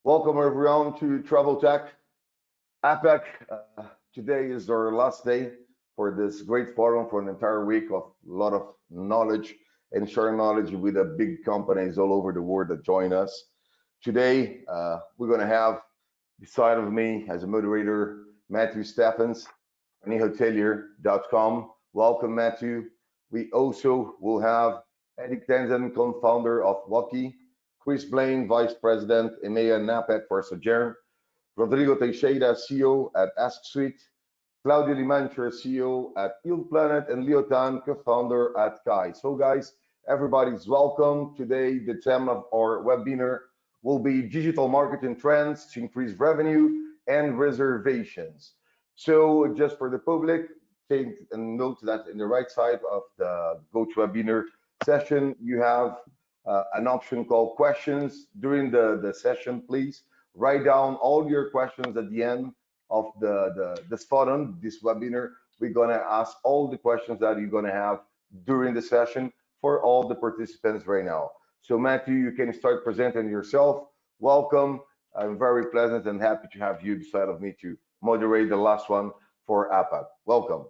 Welcome everyone to Tech APAC. Today is our last day for this great forum for an entire week of a lot of knowledge and sharing knowledge with the big companies all over the world that join us. Today, we're going to have beside of me as a moderator, Matthew Stephens, hotelier.com. Welcome, Matthew. We also will have Eddie Tenzin, co-founder of Lucky, Chris Blaine, Vice President, EMEA and APAC for Sojourn, Rodrigo Teixeira, CEO at Ask Suite, Claudio Limancher, CEO at Yield Planet, and Leo Tan, co-founder at Kai. So guys, everybody's welcome. Today, the theme of our webinar will be digital marketing trends to increase revenue and reservations. So just for the public, take a note that in the right side of the GoToWebinar session, you have an option called questions. During the session, please write down all your questions at the end of this forum, this webinar. We're gonna ask all the questions that you're gonna have during the session for all the participants right now. So Matthew, you can start presenting yourself. Welcome. I'm very pleasant and happy to have you beside of me to moderate the last one for APAC. Welcome.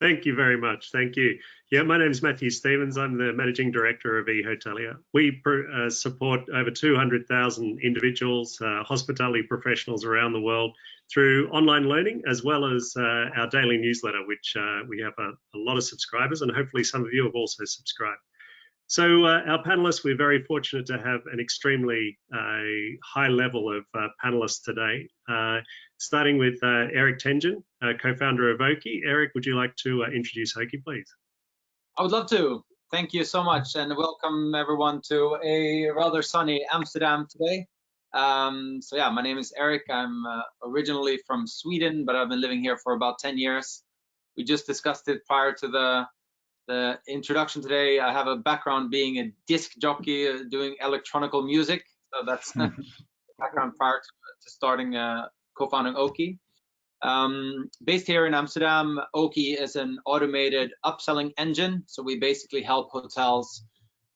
Thank you very much. Thank you. Yeah, my name is Matthew Stephens. I'm the Managing Director of eHotelier. We support over 200,000 individuals, hospitality professionals around the world through online learning, as well as our daily newsletter, which we have a lot of subscribers, and hopefully some of you have also subscribed. So our panelists, we're very fortunate to have an extremely high level of panelists today, starting with Eric Tenjin, co-founder of Oki. Eric, would you like to introduce Oki, please? I would love to. Thank you so much, and welcome everyone to a rather sunny Amsterdam today. So yeah, my name is Eric. I'm originally from Sweden, but I've been living here for about 10 years. We just discussed it prior to the introduction today. I have a background being a disc jockey doing electronical music, so that's background prior to starting co-founding Oki. Based here in Amsterdam, Oki is an automated upselling engine, so we basically help hotels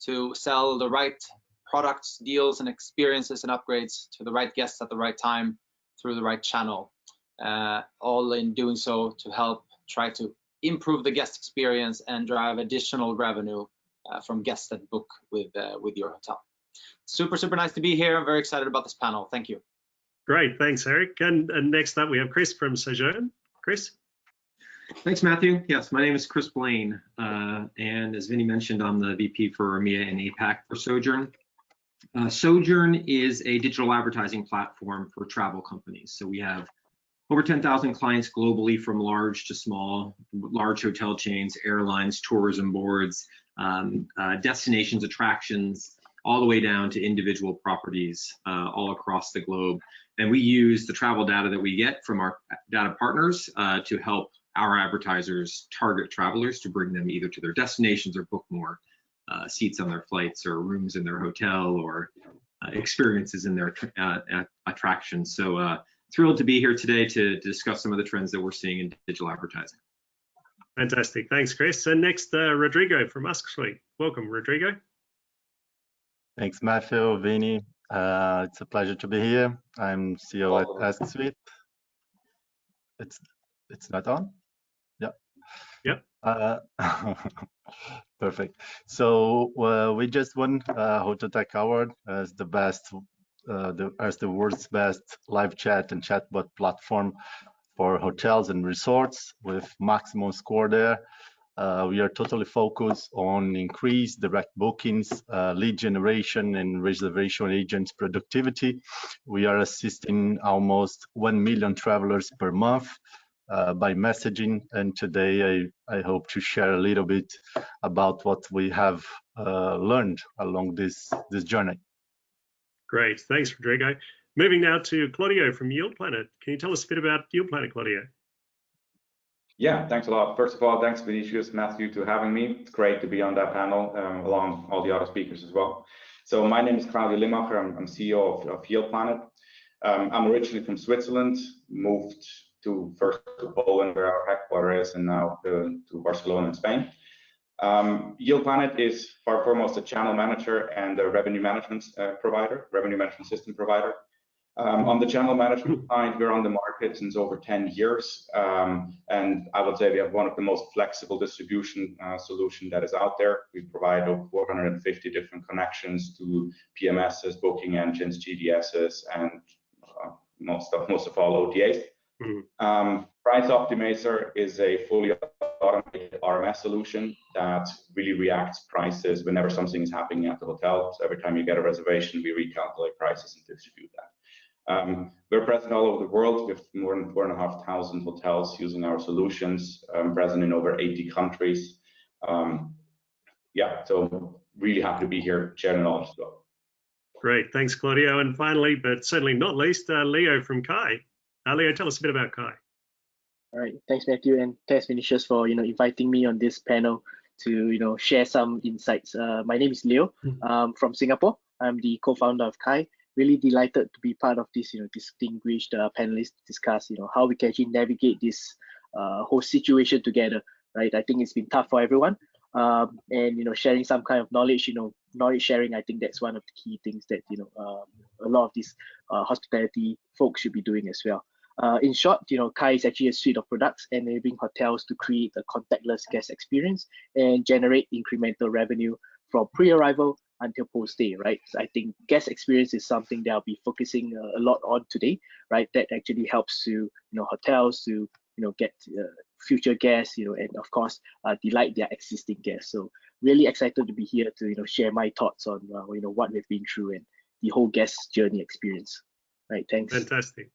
to sell the right products, deals, and experiences and upgrades to the right guests at the right time through the right channel, all in doing so to help try to improve the guest experience and drive additional revenue from guests that book with your hotel. Super nice to be here. I'm very excited about this panel. Thank you. Great, thanks, Eric. And next up, we have Chris from Sojourn. Chris? Thanks, Matthew. Yes, my name is Chris Blaine, and as Vinny mentioned, I'm the VP for EMEA and APAC for Sojourn. Sojourn is a digital advertising platform for travel companies. So we have over 10,000 clients globally, from large to small, large hotel chains, airlines, tourism boards, destinations, attractions, all the way down to individual properties all across the globe. And we use the travel data that we get from our data partners to help our advertisers target travelers to bring them either to their destinations or book more seats on their flights or rooms in their hotel or experiences in their attractions. So thrilled to be here today to discuss some of the trends that we're seeing in digital advertising. Fantastic, thanks, Chris. And next, Rodrigo from Ask Suite. Welcome, Rodrigo. Thanks, Matthew, Vinny. It's a pleasure to be here. I'm CEO at Ask Suite. It's not on? Yeah. Yep. Perfect. So we just won Hotel Tech Award as the best, as the world's best live chat and chatbot platform for hotels and resorts with maximum score there. We are totally focused on increased direct bookings, lead generation, and reservation agents productivity. We are assisting almost 1 million travelers per month by messaging, and today I hope to share a little bit about what we have learned along this journey. Great, thanks, Rodrigo. Moving now to Claudio from Yield Planet. Can you tell us a bit about Yield Planet, Claudio? Yeah, thanks a lot. First of all, thanks Vinicius, Matthew, to having me. It's great to be on that panel along all the other speakers as well. So my name is Claudio Limancher. I'm CEO of Yield Planet. I'm originally from Switzerland, moved first to Poland, where our headquarters is, and now to Barcelona in Spain. Yield Planet is far and foremost a channel manager and a revenue management system provider. On the channel management side, we're on the market since over 10 years, and I would say we have one of the most flexible distribution solution that is out there. We provide over 450 different connections to PMSs, booking engines, GDSs, and most of all OTAs. Price Optimizer is a fully automated RMS solution that really reacts prices whenever something is happening at the hotel. So every time you get a reservation, we recalculate prices and distribute that. We're present all over the world with more than 4,500 hotels using our solutions, present in over 80 countries. Yeah, so really happy to be here sharing knowledge as well. Great, thanks, Claudio. And finally, but certainly not least, Leo from Kai. Leo, tell us a bit about Kai. All right, thanks, Matthew, and thanks, Vinicius, for inviting me on this panel to share some insights. My name is Leo from Singapore. I'm the co-founder of Kai. Really delighted to be part of this distinguished panelists discuss how we can actually navigate this whole situation together, right? I think it's been tough for everyone, and sharing some kind of knowledge, knowledge sharing. I think that's one of the key things that a lot of these hospitality folks should be doing as well. In short, Kai is actually a suite of products enabling hotels to create a contactless guest experience and generate incremental revenue from pre-arrival until post-stay, right? So I think guest experience is something that I'll be focusing a lot on today, right? That actually helps to hotels to get future guests, and of course delight their existing guests. So really excited to be here to share my thoughts on what we've been through and the whole guest journey experience. Right, thanks. Fantastic.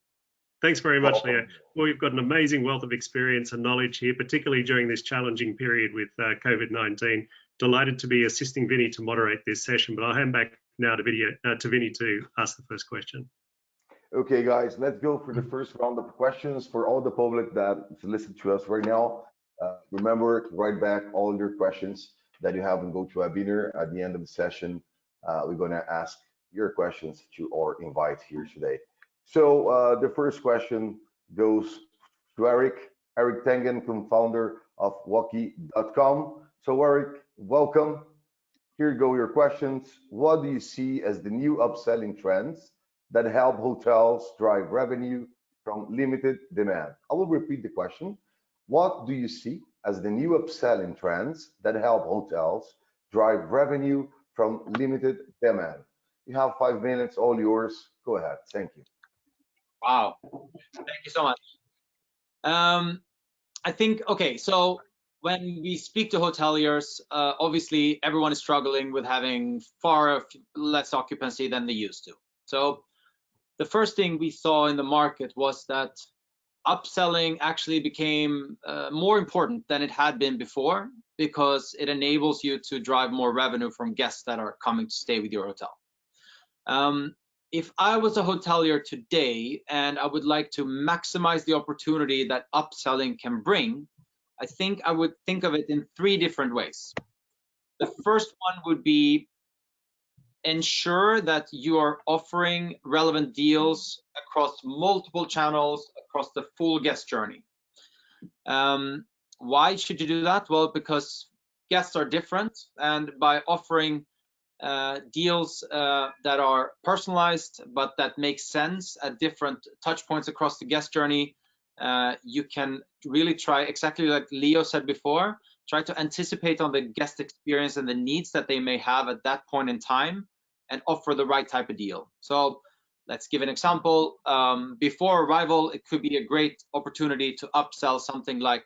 Thanks very much, Leo. Well, you've got an amazing wealth of experience and knowledge here, particularly during this challenging period with COVID-19. Delighted to be assisting Vinny to moderate this session, but I'll hand back now to Vinny to ask the first question. Okay, guys, let's go for the first round of questions for all the public that's listening to us right now. Remember to write back all your questions that you have in GoToWebinar. At the end of the session, we're going to ask your questions to our invite here today. So the first question goes to Eric Tengen, co-founder of Woki.com. So Eric, welcome. Here go your questions. What do you see as the new upselling trends that help hotels drive revenue from limited demand? I will repeat the question. What do you see as the new upselling trends that help hotels drive revenue from limited demand? You have 5 minutes, all yours. Go ahead. Thank you. Wow. Thank you so much. I think, okay, so when we speak to hoteliers, obviously everyone is struggling with having far less occupancy than they used to. So the first thing we saw in the market was that upselling actually became more important than it had been before, because it enables you to drive more revenue from guests that are coming to stay with your hotel. If I was a hotelier today and I would like to maximize the opportunity that upselling can bring, I think I would think of it in 3 different ways. The first one would be ensure that you are offering relevant deals across multiple channels, across the full guest journey. Why should you do that? Well, because guests are different, and by offering deals that are personalized but that make sense at different touch points across the guest journey, you can really try, exactly like Leo said before, try to anticipate on the guest experience and the needs that they may have at that point in time and offer the right type of deal. So let's give an example. Before arrival, it could be a great opportunity to upsell something like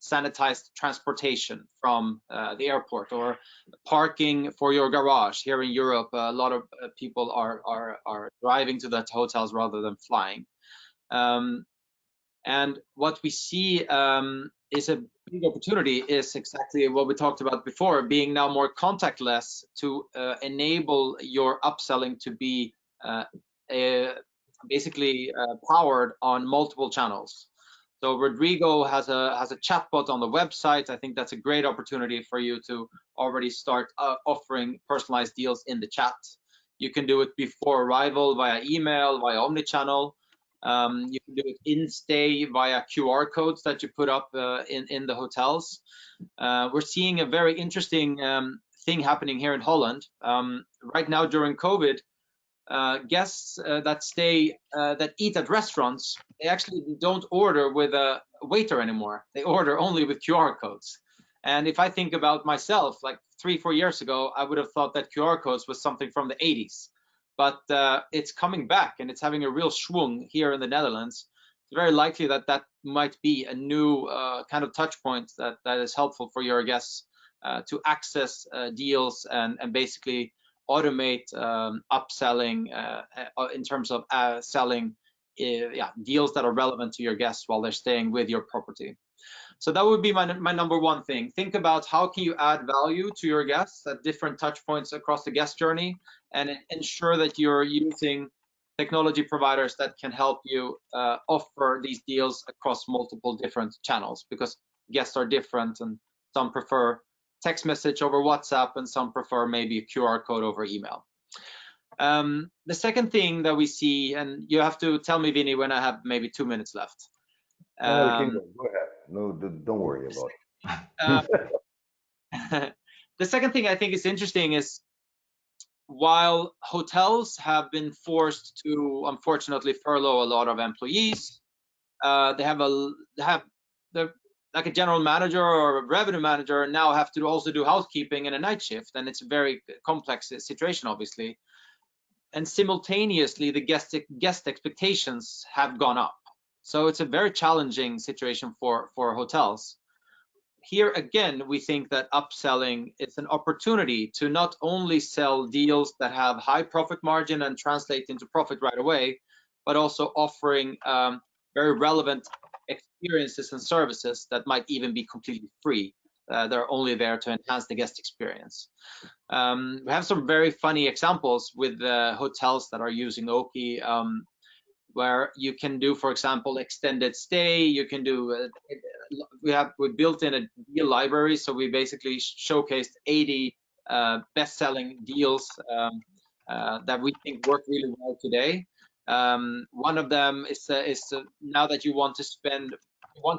sanitized transportation from the airport, or parking for your garage. Here in Europe, a lot of people are driving to the hotels rather than flying. And what we see is a big opportunity is exactly what we talked about before, being now more contactless to enable your upselling to be basically powered on multiple channels. So Rodrigo has a chatbot on the website. I think that's a great opportunity for you to already start offering personalized deals in the chat. You can do it before arrival via email, via omnichannel. You can do it in-stay via QR codes that you put up in the hotels. We're seeing a very interesting thing happening here in Holland. Right now during COVID, guests that eat at restaurants, they actually don't order with a waiter anymore. They order only with QR codes. And if I think about myself, like 3-4 years ago, I would have thought that QR codes was something from the 80s. But it's coming back, and it's having a real schwung here in the Netherlands. It's very likely that that might be a new kind of touch point that is helpful for your guests to access deals and basically automate upselling in terms of selling deals that are relevant to your guests while they're staying with your property. So that would be my number one thing. Think about how can you add value to your guests at different touch points across the guest journey, and ensure that you're using technology providers that can help you offer these deals across multiple different channels, because guests are different, and some prefer text message over WhatsApp, and some prefer maybe a QR code over email. The second thing that we see, and you have to tell me, Vinny, when I have maybe 2 minutes left. Go ahead. No, don't worry about it. The second thing I think is interesting is, while hotels have been forced to, unfortunately, furlough a lot of employees, like a general manager or a revenue manager now have to also do housekeeping in a night shift, and it's a very complex situation, obviously. And simultaneously, the guest expectations have gone up. So it's a very challenging situation for hotels. Here again, we think that upselling is an opportunity to not only sell deals that have high profit margin and translate into profit right away, but also offering very relevant experiences and services that might even be completely free. They're only there to enhance the guest experience. We have some very funny examples with hotels that are using Oki, where you can do, for example, extended stay. You can do, we built in a deal library, so we basically showcased 80 best-selling deals that we think work really well today. One of them is now that you want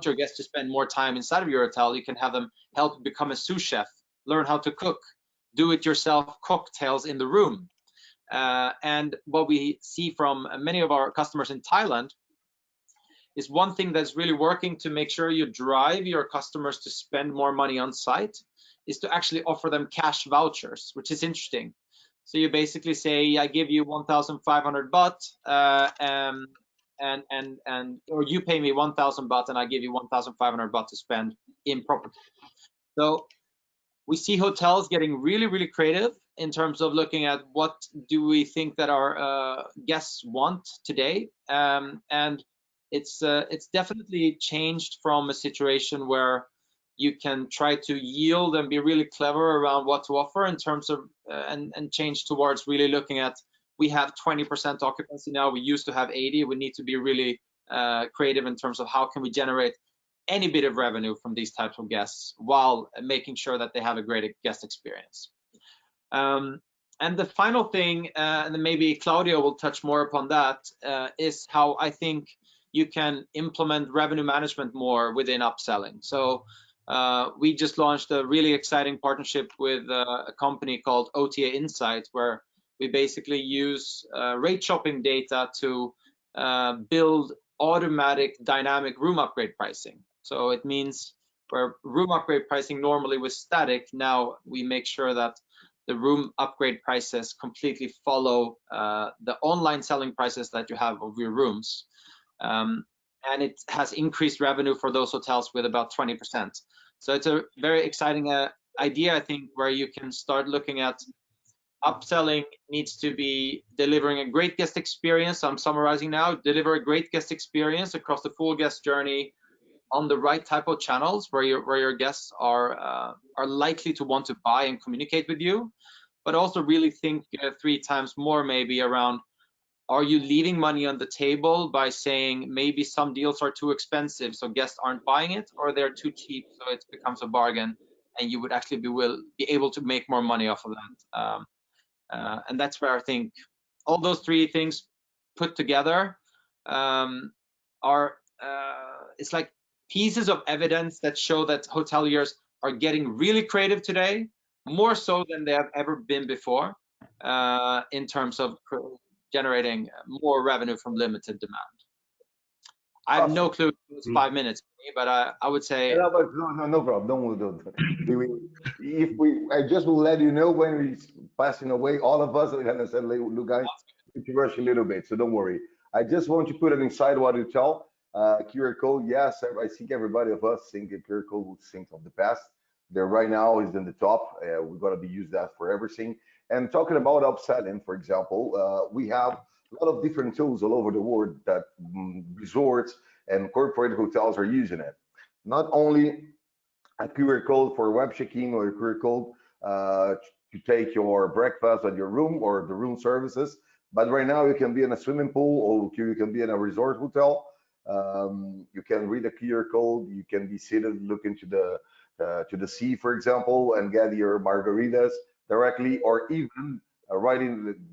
your guests to spend more time inside of your hotel, you can have them help become a sous chef, learn how to cook, do-it-yourself cocktails in the room. And what we see from many of our customers in Thailand is one thing that's really working to make sure you drive your customers to spend more money on site is to actually offer them cash vouchers, which is interesting. So you basically say, I give you 1,500 baht, or you pay me 1,000 baht and I give you 1,500 baht to spend in property. So we see hotels getting really, really creative in terms of looking at what do we think that our guests want today. And it's definitely changed from a situation where you can try to yield and be really clever around what to offer in terms of, and change towards really looking at, we have 20% occupancy now, we used to have 80, we need to be really creative in terms of how can we generate any bit of revenue from these types of guests while making sure that they have a great guest experience. And the final thing, and then maybe Claudio will touch more upon that, is how I think you can implement revenue management more within upselling. So we just launched a really exciting partnership with a company called OTA Insight, where we basically use rate shopping data to build automatic dynamic room upgrade pricing. So it means where room upgrade pricing normally was static, now we make sure that the room upgrade prices completely follow the online selling prices that you have of your rooms. And it has increased revenue for those hotels with about 20%. So it's a very exciting idea, I think, where you can start looking at upselling needs to be delivering a great guest experience. I'm summarizing now, deliver a great guest experience across the full guest journey on the right type of channels where your guests are likely to want to buy and communicate with you, but also really think 3 times more maybe around, are you leaving money on the table by saying maybe some deals are too expensive so guests aren't buying it, or they're too cheap so it becomes a bargain and you would actually be able to make more money off of that. And that's where I think all those 3 things put together are it's like pieces of evidence that show that hoteliers are getting really creative today, more so than they have ever been before, in terms of generating more revenue from limited demand. I have no clue. It's 5 minutes, but I would say. No, but no problem. Don't. I just will let you know when he's passing away. All of us are gonna say, look, guys, to rush a little bit, so don't worry. I just want to put it inside what you tell. QR code, yes, I think everybody of us think the QR code would think of the past. There right now is in the top. We're gonna be use that for everything. And talking about upselling, for example, we have a lot of different tools all over the world that resorts and corporate hotels are using it. Not only a QR code for web check-in or a QR code to take your breakfast at your room or the room services, but right now you can be in a swimming pool or you can be in a resort hotel. You can read a QR code. You can be seated looking to the sea, for example, and get your margaritas directly, or even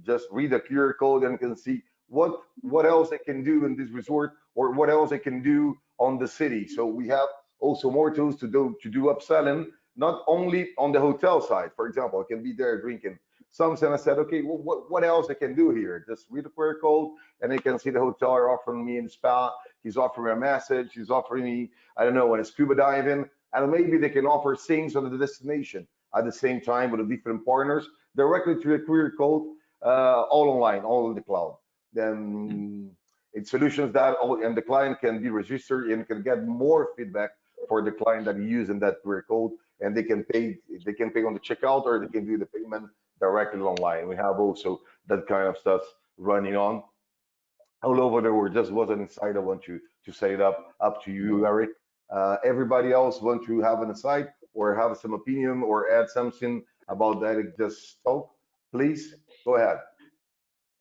just read a QR code and can see what else they can do in this resort or what else they can do on the city. So we have also more tools to do upselling, not only on the hotel side. For example, I can be there drinking something. I said, okay, well, what else I can do here? Just read the QR code, and you can see the hotel are offering me in spa. He's offering a massage. He's offering me, I don't know, when scuba diving, and maybe they can offer things on the destination at the same time with the different partners directly to a QR code, all online, all in the cloud. Then it's solutions that and the client can be registered and can get more feedback for the client that using that QR code, and they can pay on the checkout, or they can do the payment directly online. We have also that kind of stuff running on all over the world. Just wasn't inside. I want you to say it up to you, Eric. Everybody else want to have an aside or have some opinion or add something about that? Just talk, please. Go ahead.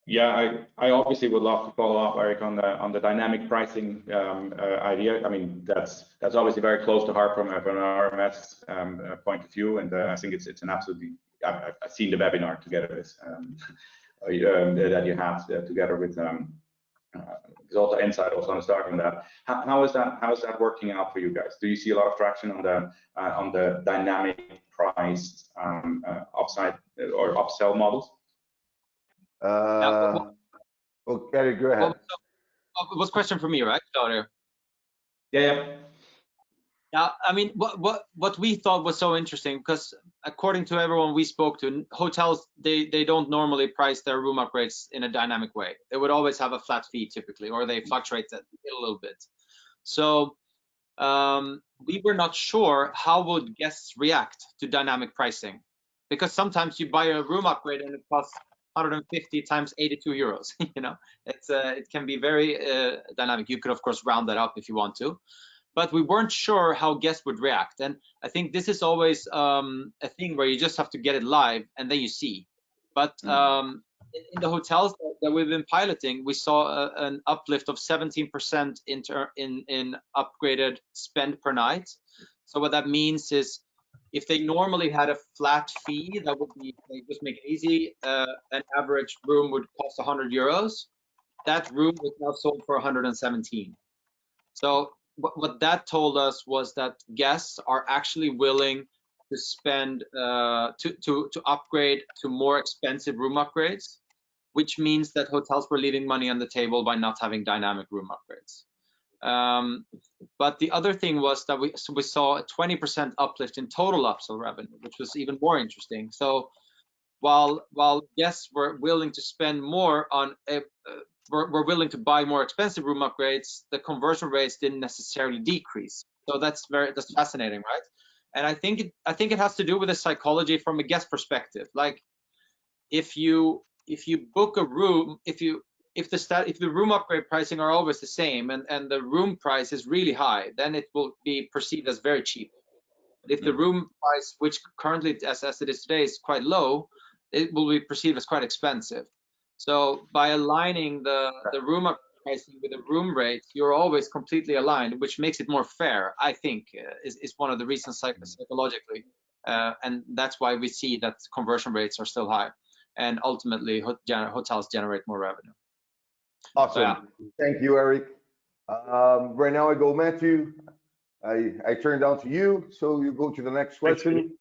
Yeah, I obviously would love to follow up, Eric, on the dynamic pricing idea. I mean, that's obviously very close to heart from an RMS point of view, and I think it's an absolutely. I've seen the webinar together with that you had together with also Insight also on starting that. How is that working out for you guys? Do you see a lot of traction on the dynamic priced upside or upsell models? Okay, go ahead. It was a question for me, right? Yeah. Yeah, I mean, what we thought was so interesting, because according to everyone we spoke to, hotels, they don't normally price their room upgrades in a dynamic way. They would always have a flat fee typically, or they fluctuate a little bit. So we were not sure how would guests react to dynamic pricing, because sometimes you buy a room upgrade and it costs 150 times 82 euros. You know, it can be very dynamic. You could of course round that up if you want to, but we weren't sure how guests would react. And I think this is always a thing where you just have to get it live and then you see. But in the hotels that we've been piloting, we saw an uplift of 17% in upgraded spend per night. So what that means is, if they normally had a flat fee, that would be, they just make it easy, an average room would cost 100 euros. That room was now sold for 117. So what that told us was that guests are actually willing to spend to upgrade to more expensive room upgrades, which means that hotels were leaving money on the table by not having dynamic room upgrades. But the other thing was that we saw a 20% uplift in total upsell revenue, which was even more interesting. So while guests were willing to spend more on were willing to buy more expensive room upgrades, the conversion rates didn't necessarily decrease. So that's fascinating, right? And I think it has to do with the psychology from a guest perspective. Like if you book a room, if the room upgrade pricing are always the same and the room price is really high, then it will be perceived as very cheap. But if the room price, which currently as it is today, is quite low, it will be perceived as quite expensive. So by aligning the room upgrade pricing with the room rates, you're always completely aligned, which makes it more fair, I think, is one of the reasons psychologically. And that's why we see that conversion rates are still high, and ultimately hotels generate more revenue. Awesome. Yeah. Thank you, Eric. Right now I go Matthew. I turn down to you, so you go to the next Thanks, Vinny. question.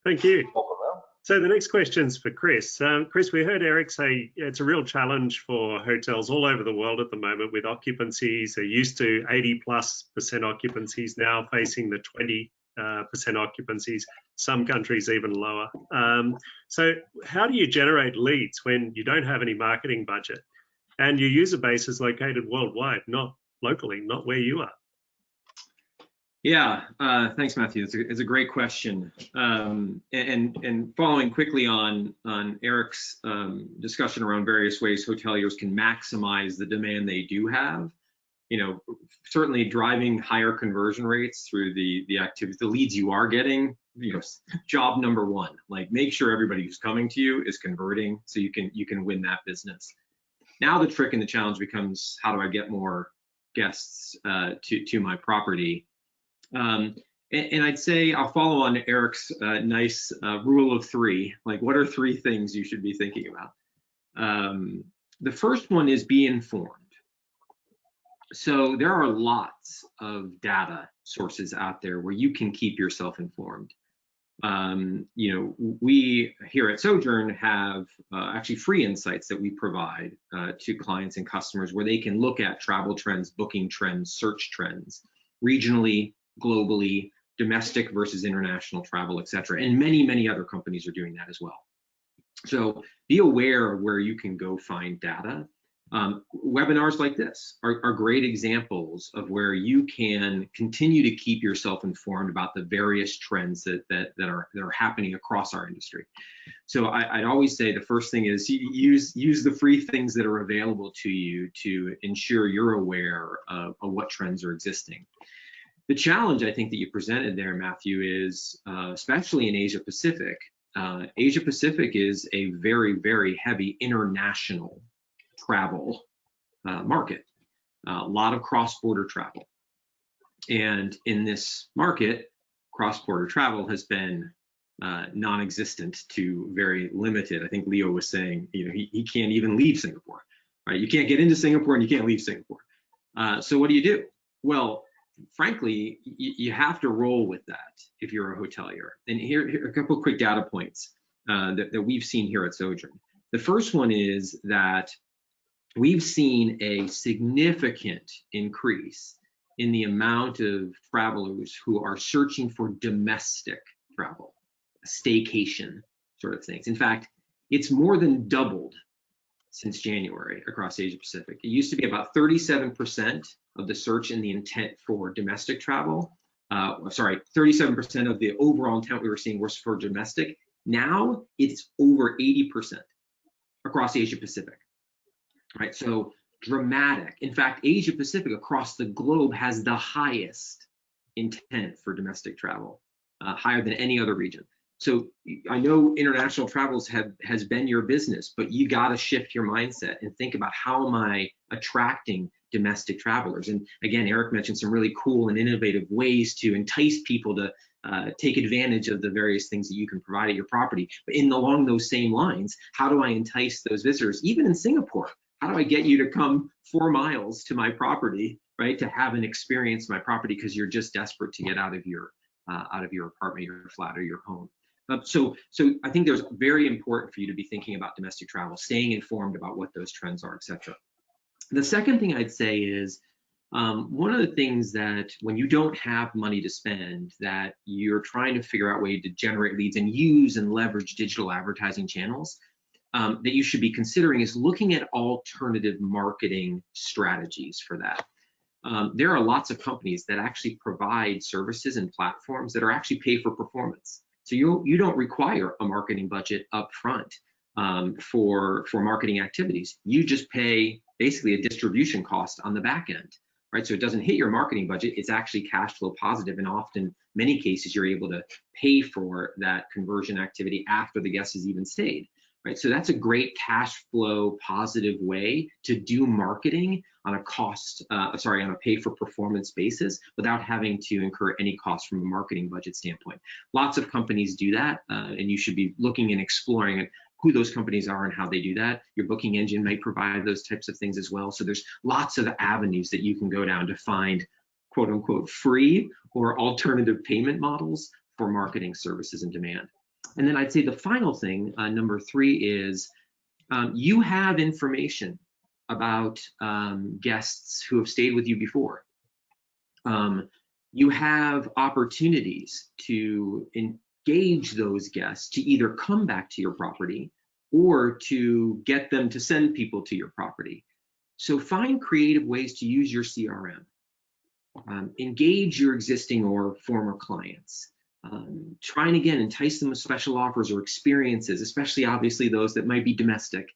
Thank you. Welcome, Al. So the next question's for Chris. Chris, we heard Eric say it's a real challenge for hotels all over the world at the moment with occupancies. They're used to 80+% occupancies, now facing the 20% occupancies, some countries even lower. So how do you generate leads when you don't have any marketing budget and your user base is located worldwide, not locally, not where you are? Yeah, thanks, Matthew. It's a great question. And following quickly on Eric's discussion around various ways hoteliers can maximize the demand they do have, you know, certainly driving higher conversion rates through the activities, the leads you are getting, you know, job number one. Like, make sure everybody who's coming to you is converting so you can win that business. Now the trick and the challenge becomes, how do I get more guests to my property? And I'd say I'll follow on Eric's nice rule of three. Like, what are three things you should be thinking about? The first one is be informed. So there are lots of data sources out there where you can keep yourself informed. You know, we here at Sojourn have actually free insights that we provide to clients and customers where they can look at travel trends, booking trends, search trends, regionally, globally, domestic versus international travel, et cetera. And many, many other companies are doing that as well. So be aware of where you can go find data. Webinars like this are great examples of where you can continue to keep yourself informed about the various trends that are happening across our industry. So I'd always say the first thing is use the free things that are available to you to ensure you're aware of what trends are existing. The challenge I think that you presented there, Matthew, is especially in Asia Pacific. Asia Pacific is a very, very heavy international travel market, a lot of cross-border travel. And in this market, cross-border travel has been non-existent to very limited. I think Leo was saying, you know, he can't even leave Singapore, right? You can't get into Singapore and you can't leave Singapore. So what do? Well, frankly, you have to roll with that if you're a hotelier. And here are a couple of quick data points that we've seen here at Sojourn. The first one is that we've seen a significant increase in the amount of travelers who are searching for domestic travel, staycation sort of things. In fact, it's more than doubled since January across Asia Pacific. It used to be about 37% of the search and the intent for domestic travel. 37% of the overall intent we were seeing was for domestic. Now it's over 80% across Asia Pacific, right? So dramatic. In fact, Asia Pacific across the globe has the highest intent for domestic travel, higher than any other region. So I know international travels has been your business, but you got to shift your mindset and think about, how am I attracting domestic travelers? And again, Eric mentioned some really cool and innovative ways to entice people to take advantage of the various things that you can provide at your property. But along those same lines, how do I entice those visitors? Even in Singapore, how do I get you to come 4 miles to my property, right, to have an experience in my property because you're just desperate to get out of your apartment, your flat, or your home? So I think there's very important for you to be thinking about domestic travel, staying informed about what those trends are, et cetera. The second thing I'd say is, one of the things that when you don't have money to spend, that you're trying to figure out ways to generate leads and use and leverage digital advertising channels, that you should be considering is looking at alternative marketing strategies for that. There are lots of companies that actually provide services and platforms that are actually pay for performance. So you don't require a marketing budget up front for marketing activities. You just pay basically a distribution cost on the back end, right? So it doesn't hit your marketing budget. It's actually cash flow positive, and often, many cases, you're able to pay for that conversion activity after the guest has even stayed, right? So that's a great cash flow positive way to do marketing on a pay for performance basis without having to incur any cost from a marketing budget standpoint. Lots of companies do that, and you should be looking and exploring who those companies are and how they do that. Your booking engine might provide those types of things as well. So there's lots of avenues that you can go down to find quote unquote free or alternative payment models for marketing services and demand. And then I'd say the final thing, number 3, is you have information about guests who have stayed with you before. You have opportunities to engage those guests to either come back to your property or to get them to send people to your property. So find creative ways to use your CRM. Engage your existing or former clients. Try and again entice them with special offers or experiences, especially obviously those that might be domestic,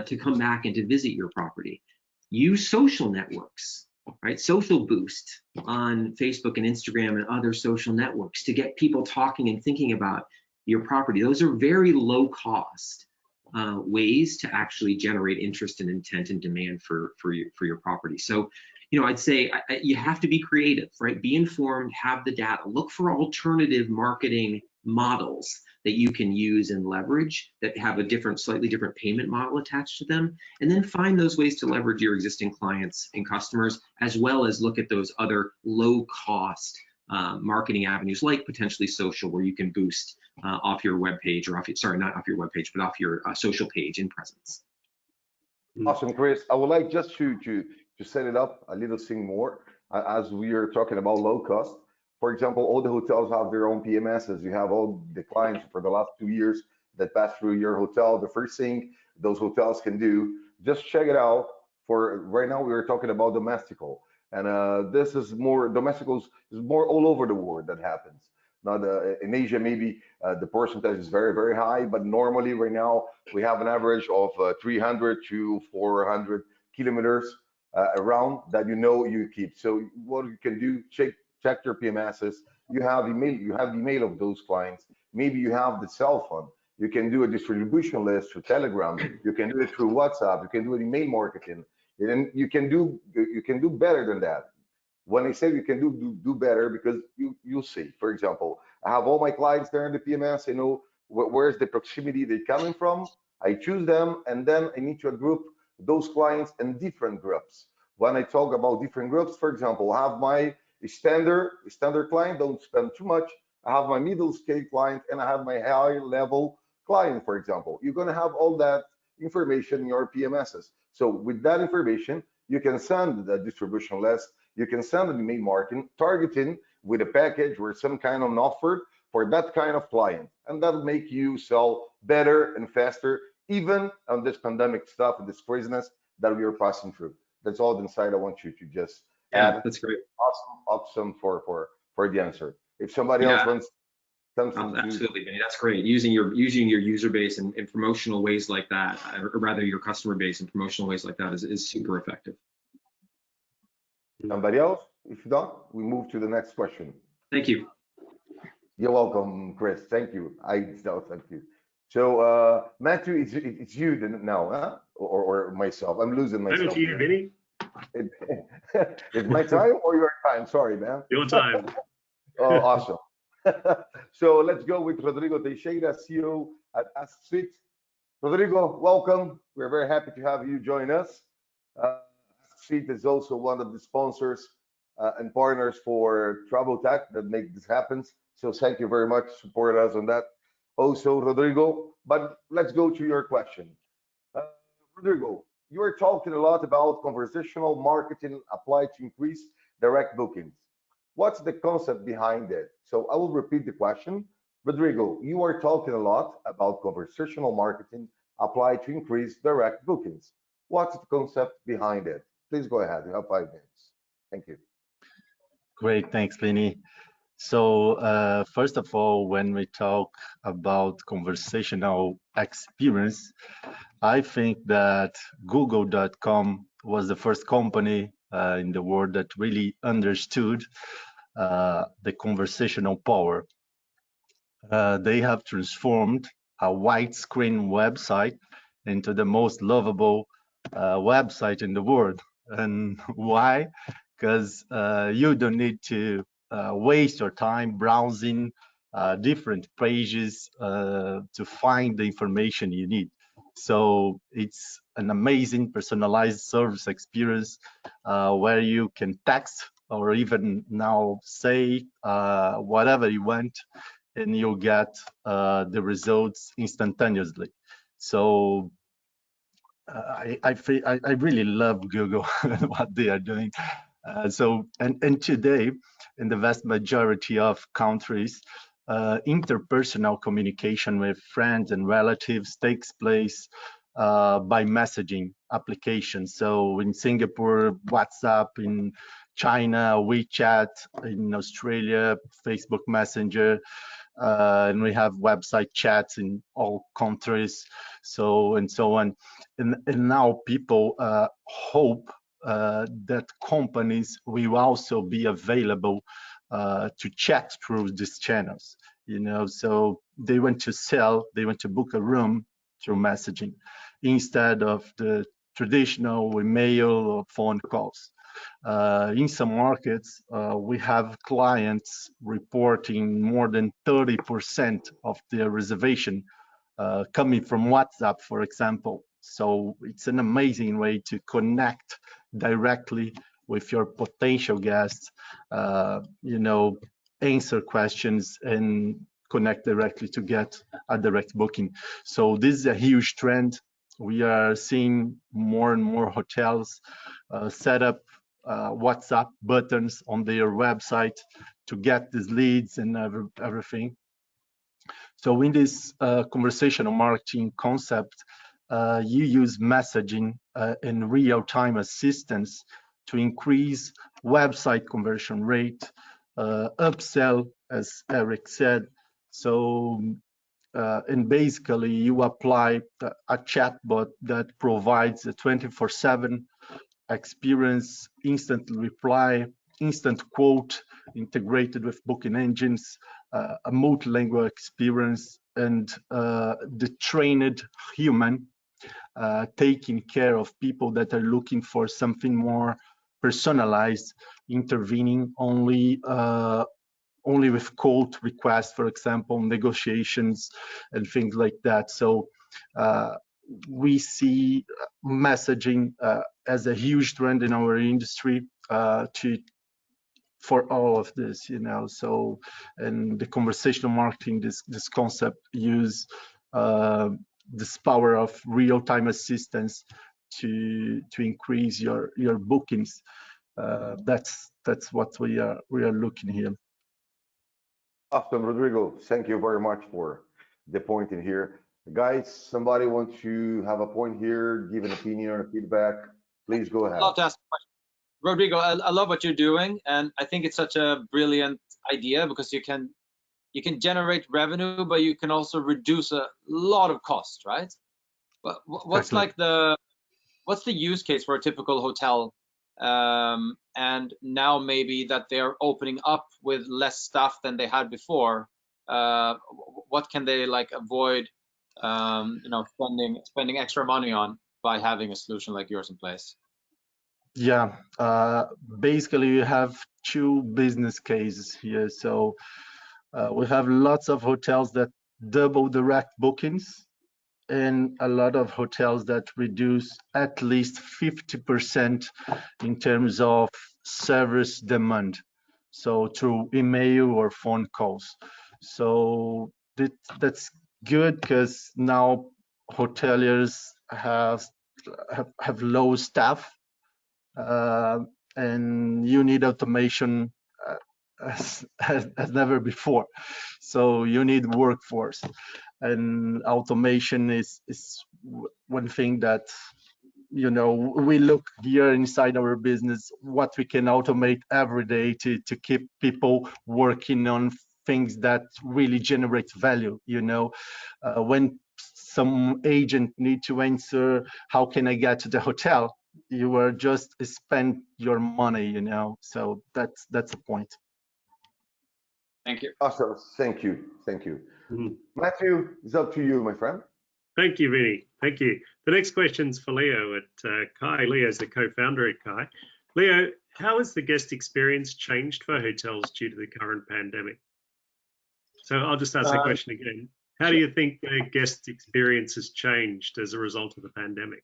to come back and to visit your property. Use social networks, right? Social boost on Facebook and Instagram and other social networks to get people talking and thinking about your property. Those are very low cost ways to actually generate interest and intent and demand for your property. So, you know, I'd say you have to be creative, right? Be informed, have the data, look for alternative marketing models that you can use and leverage that have a different, slightly different payment model attached to them, and then find those ways to leverage your existing clients and customers, as well as look at those other low cost marketing avenues like potentially social, where you can boost off your web page or off, sorry, not off your web page, but off your social page in presence. Awesome, Chris. I would like just to set it up a little thing more as we are talking about low cost. For example, all the hotels have their own PMSs. You have all the clients for the last 2 years that pass through your hotel. The first thing those hotels can do, just check it out. For right now, we are talking about domestical, and this is more domesticals is more all over the world that happens. Now, in Asia, maybe the percentage is very, very high, but normally right now we have an average of 300 to 400 kilometers around that you keep. So what you can do, check your PMSs. You have email of those clients. Maybe you have the cell phone. You can do a distribution list through Telegram. You can do it through WhatsApp. You can do it email marketing, and you can do better than that. When I say you can do better, because you'll see. For example, I have all my clients there in the PMS. I know where's the proximity they're coming from. I choose them, and then I need to group those clients in different groups. When I talk about different groups, for example, I have my standard client, don't spend too much. I have my middle scale client, and I have my high level client, for example. You're going to have all that information in your PMSs. So with that information, you can send the distribution list, you can send an email marketing, targeting with a package or some kind of an offer for that kind of client. And that'll make you sell better and faster, even on this pandemic stuff and this craziness that we are passing through. That's all the insight I want you to just add. That's great. Awesome for the answer. If somebody else wants something absolutely, Vinny, that's great. Using your user base in promotional ways like that, or rather your customer base in promotional ways like that is super effective. Somebody else? If not, we move to the next question. Thank you. You're welcome, Chris. Thank you. Thank you. So, Matthew, it's you now, huh? Or myself? I'm losing myself. Over to you, Vinny. It's my time or your time? Sorry, man. Your time. Oh, awesome. So let's go with Rodrigo Teixeira, CEO at Ask Suite. Rodrigo, welcome. We're very happy to have you join us. Ask Suite is also one of the sponsors and partners for Travel Tech that make this happen. So thank you very much. Support us on that. Also, Rodrigo, but let's go to your question. Rodrigo, you are talking a lot about conversational marketing applied to increase direct bookings. What's the concept behind it? So I will repeat the question. Rodrigo, you are talking a lot about conversational marketing applied to increase direct bookings. What's the concept behind it? Please go ahead. You have 5 minutes. Thank you. Great, thanks, Vinny. So first of all, when we talk about conversational experience, I think that Google.com was the first company in the world that really understood the conversational power. They have transformed a white screen website into the most lovable website in the world. And why? Because you don't need to waste your time browsing different pages to find the information you need. So it's an amazing personalized service experience where you can text or even now say whatever you want, and you'll get the results instantaneously. So I really love Google and what they are doing. And today, in the vast majority of countries, interpersonal communication with friends and relatives takes place by messaging applications. So in Singapore, WhatsApp; in China, WeChat; in Australia, Facebook Messenger. And we have website chats in all countries, and so on. And now people hope that companies will also be available to chat through these channels. So they want to sell, they want to book a room through messaging instead of the traditional email or phone calls. In some markets, we have clients reporting more than 30% of their reservation coming from WhatsApp, for example. So it's an amazing way to connect directly with your potential guests, answer questions and connect directly to get a direct booking. So this is a huge trend. We are seeing more and more hotels set up WhatsApp buttons on their website to get these leads and everything. So in this conversational marketing concept, you use messaging and real-time assistance to increase website conversion rate, upsell, as Eric said. So, and basically you apply a chatbot that provides a 24/7 experience, instant reply, instant quote, integrated with booking engines, a multilingual experience, and the trained human taking care of people that are looking for something more personalized, intervening only with quote requests, for example, negotiations and things like that. So we see messaging as a huge trend in our industry for all of this, So, and the conversational marketing, this concept use this power of real-time assistance to increase your bookings. That's what we are looking here. Awesome, Rodrigo. Thank you very much for the point in here. Guys, somebody wants to have a point here, give an opinion or feedback, please go ahead. I'd love to ask a question. Rodrigo, I love what you're doing, and I think it's such a brilliant idea because you can generate revenue, but you can also reduce a lot of costs, right? But what's what's the use case for a typical hotel? And now maybe that they're opening up with less staff than they had before. What can they avoid, spending extra money on by having a solution like yours in place? Yeah, basically you have two business cases here. So we have lots of hotels that double direct bookings and a lot of hotels that reduce at least 50% in terms of service demand. So through email or phone calls. So that's good because now hoteliers have low staff. And you need automation as never before. So you need workforce, and automation is one thing that we look here inside our business what we can automate every day to keep people working on things that really generate value. When some agent need to answer, how can I get to the hotel? You are just spend your money, So that's the point. Thank you. Awesome. Thank you. Matthew, it's up to you, my friend. Thank you, Vinny. Thank you. The next question's for Leo at Kai. Leo's the co-founder at Kai. Leo, how has the guest experience changed for hotels due to the current pandemic? So I'll just ask the question again. How do you think the guest experience has changed as a result of the pandemic?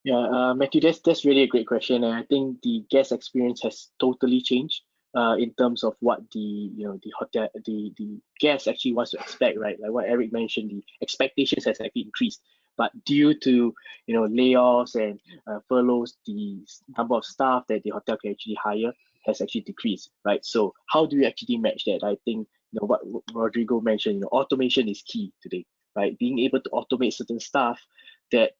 Yeah, Matthew, that's really a great question, and I think the guest experience has totally changed in terms of what the hotel the guest actually wants to expect, right? Like what Eric mentioned, the expectations has actually increased, but due to layoffs and furloughs, the number of staff that the hotel can actually hire has actually decreased, right? So how do you actually match that? I think what Rodrigo mentioned, automation is key today, right? Being able to automate certain stuff that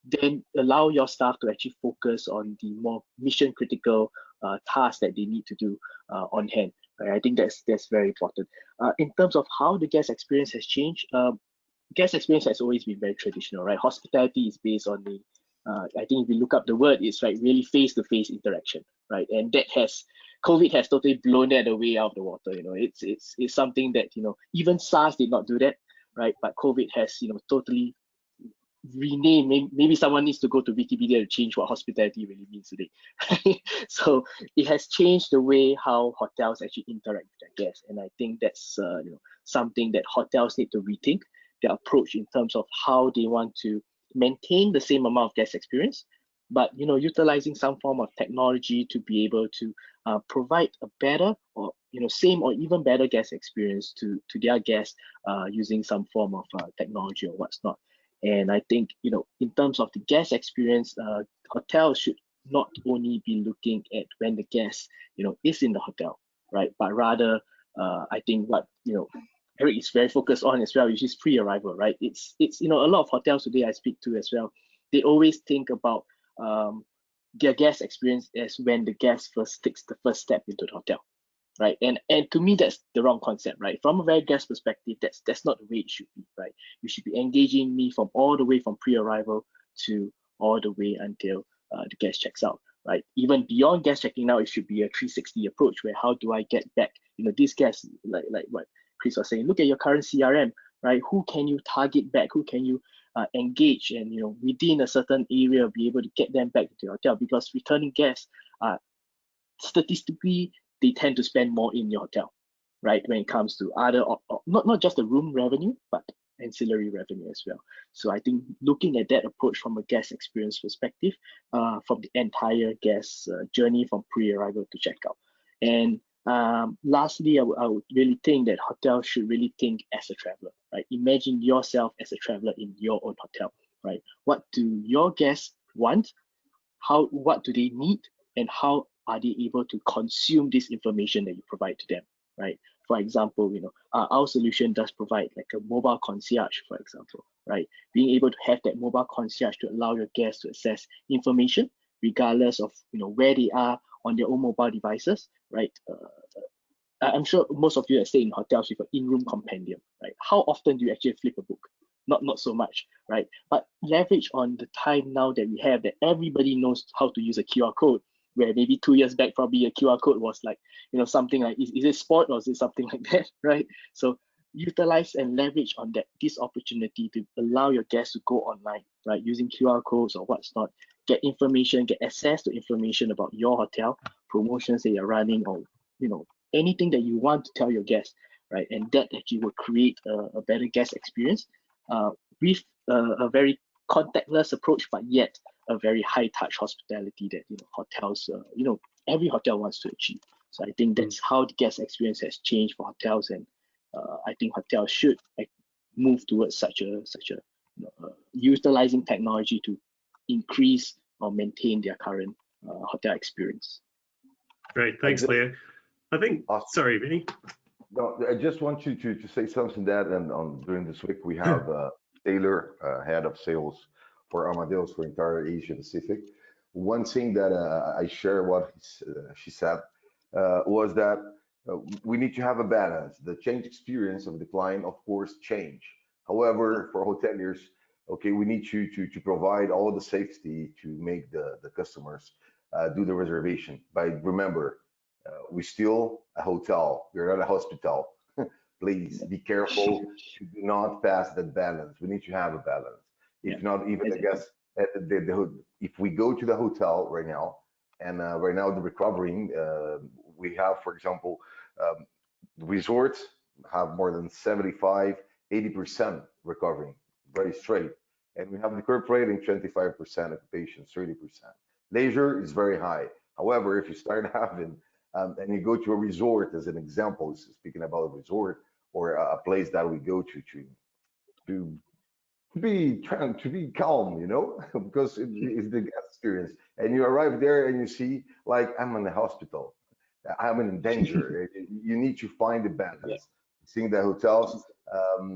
then allow your staff to actually focus on the more mission critical tasks that they need to do on hand. Right? I think that's very important. In terms of how the guest experience has changed, guest experience has always been very traditional, right? Hospitality is based on the I think if you look up the word, it's like really face-to-face interaction, right? And that COVID has totally blown that away out of the water. It's something that even SARS did not do that, right? But COVID has totally rename. Maybe someone needs to go to Wikipedia to change what hospitality really means today. So it has changed the way how hotels actually interact with their guests, and I think that's something that hotels need to rethink their approach in terms of how they want to maintain the same amount of guest experience, but utilizing some form of technology to be able to provide a better or same or even better guest experience to their guests using some form of technology or what's not. And I think, in terms of the guest experience, hotels should not only be looking at when the guest, is in the hotel, right? But rather, I think what, Eric is very focused on as well, which is pre-arrival, right? It's a lot of hotels today I speak to as well, they always think about their guest experience as when the guest first takes the first step into the hotel. Right, and to me that's the wrong concept, right? From a very guest perspective, that's not the way it should be, right? You should be engaging me from all the way from pre-arrival to all the way until the guest checks out, right? Even beyond guest checking out, it should be a 360 approach where how do I get back, these guests, like what Chris was saying, look at your current CRM, right? Who can you target back? Who can you engage and within a certain area be able to get them back to the hotel? Because returning guests statistically they tend to spend more in your hotel, right? When it comes to other, not just the room revenue, but ancillary revenue as well. So I think looking at that approach from a guest experience perspective, from the entire guest journey from pre-arrival to checkout. And lastly, I would really think that hotels should really think as a traveler, right? Imagine yourself as a traveler in your own hotel, right? What do your guests want? What do they need? And how are they able to consume this information that you provide to them, right? For example, our solution does provide like a mobile concierge, for example, right? Being able to have that mobile concierge to allow your guests to access information regardless of where they are on their own mobile devices, right? I'm sure most of you have stayed in hotels with an in-room compendium, right? How often do you actually flip a book? Not so much, right? But leverage on the time now that we have that everybody knows how to use a QR code, where maybe 2 years back, probably a QR code was like, something like, is it sport or is it something like that, right? So utilize and leverage on this opportunity to allow your guests to go online, right? Using QR codes or what's not, get information, get access to information about your hotel, promotions that you're running, or, anything that you want to tell your guests, right? And that actually will create a better guest experience with a very contactless approach, but yet a very high touch hospitality that hotels every hotel wants to achieve. So I think that's how the guest experience has changed for hotels, and I think hotels should move towards such a utilizing technology to increase or maintain their current hotel experience. Great, thanks, Leo. I think. Sorry, Vinny. No, I just want you to say something that, and during this week we have Taylor, head of sales for Amadeus for entire Asia Pacific. One thing that I share what she said was that we need to have a balance. The change experience of the client, of course, change. However, for hoteliers, okay, we need to provide all the safety to make the customers do the reservation. But remember, we're still a hotel. We're not a hospital. Please be careful to do not pass that balance. We need to have a balance. If not, even I guess if we go to the hotel right now, and right now the recovering, we have, for example, resorts have more than 75, 80% recovering, very straight. And we have the curve rating 25%, occupation 30%. Leisure is very high. However, if you start having, and you go to a resort as an example, speaking about a resort or a place that we go to to be calm, you know, because it's the guest experience. And you arrive there and you see, like, I'm in the hospital, I'm in danger. You need to find the balance. Yeah. Seeing the hotels,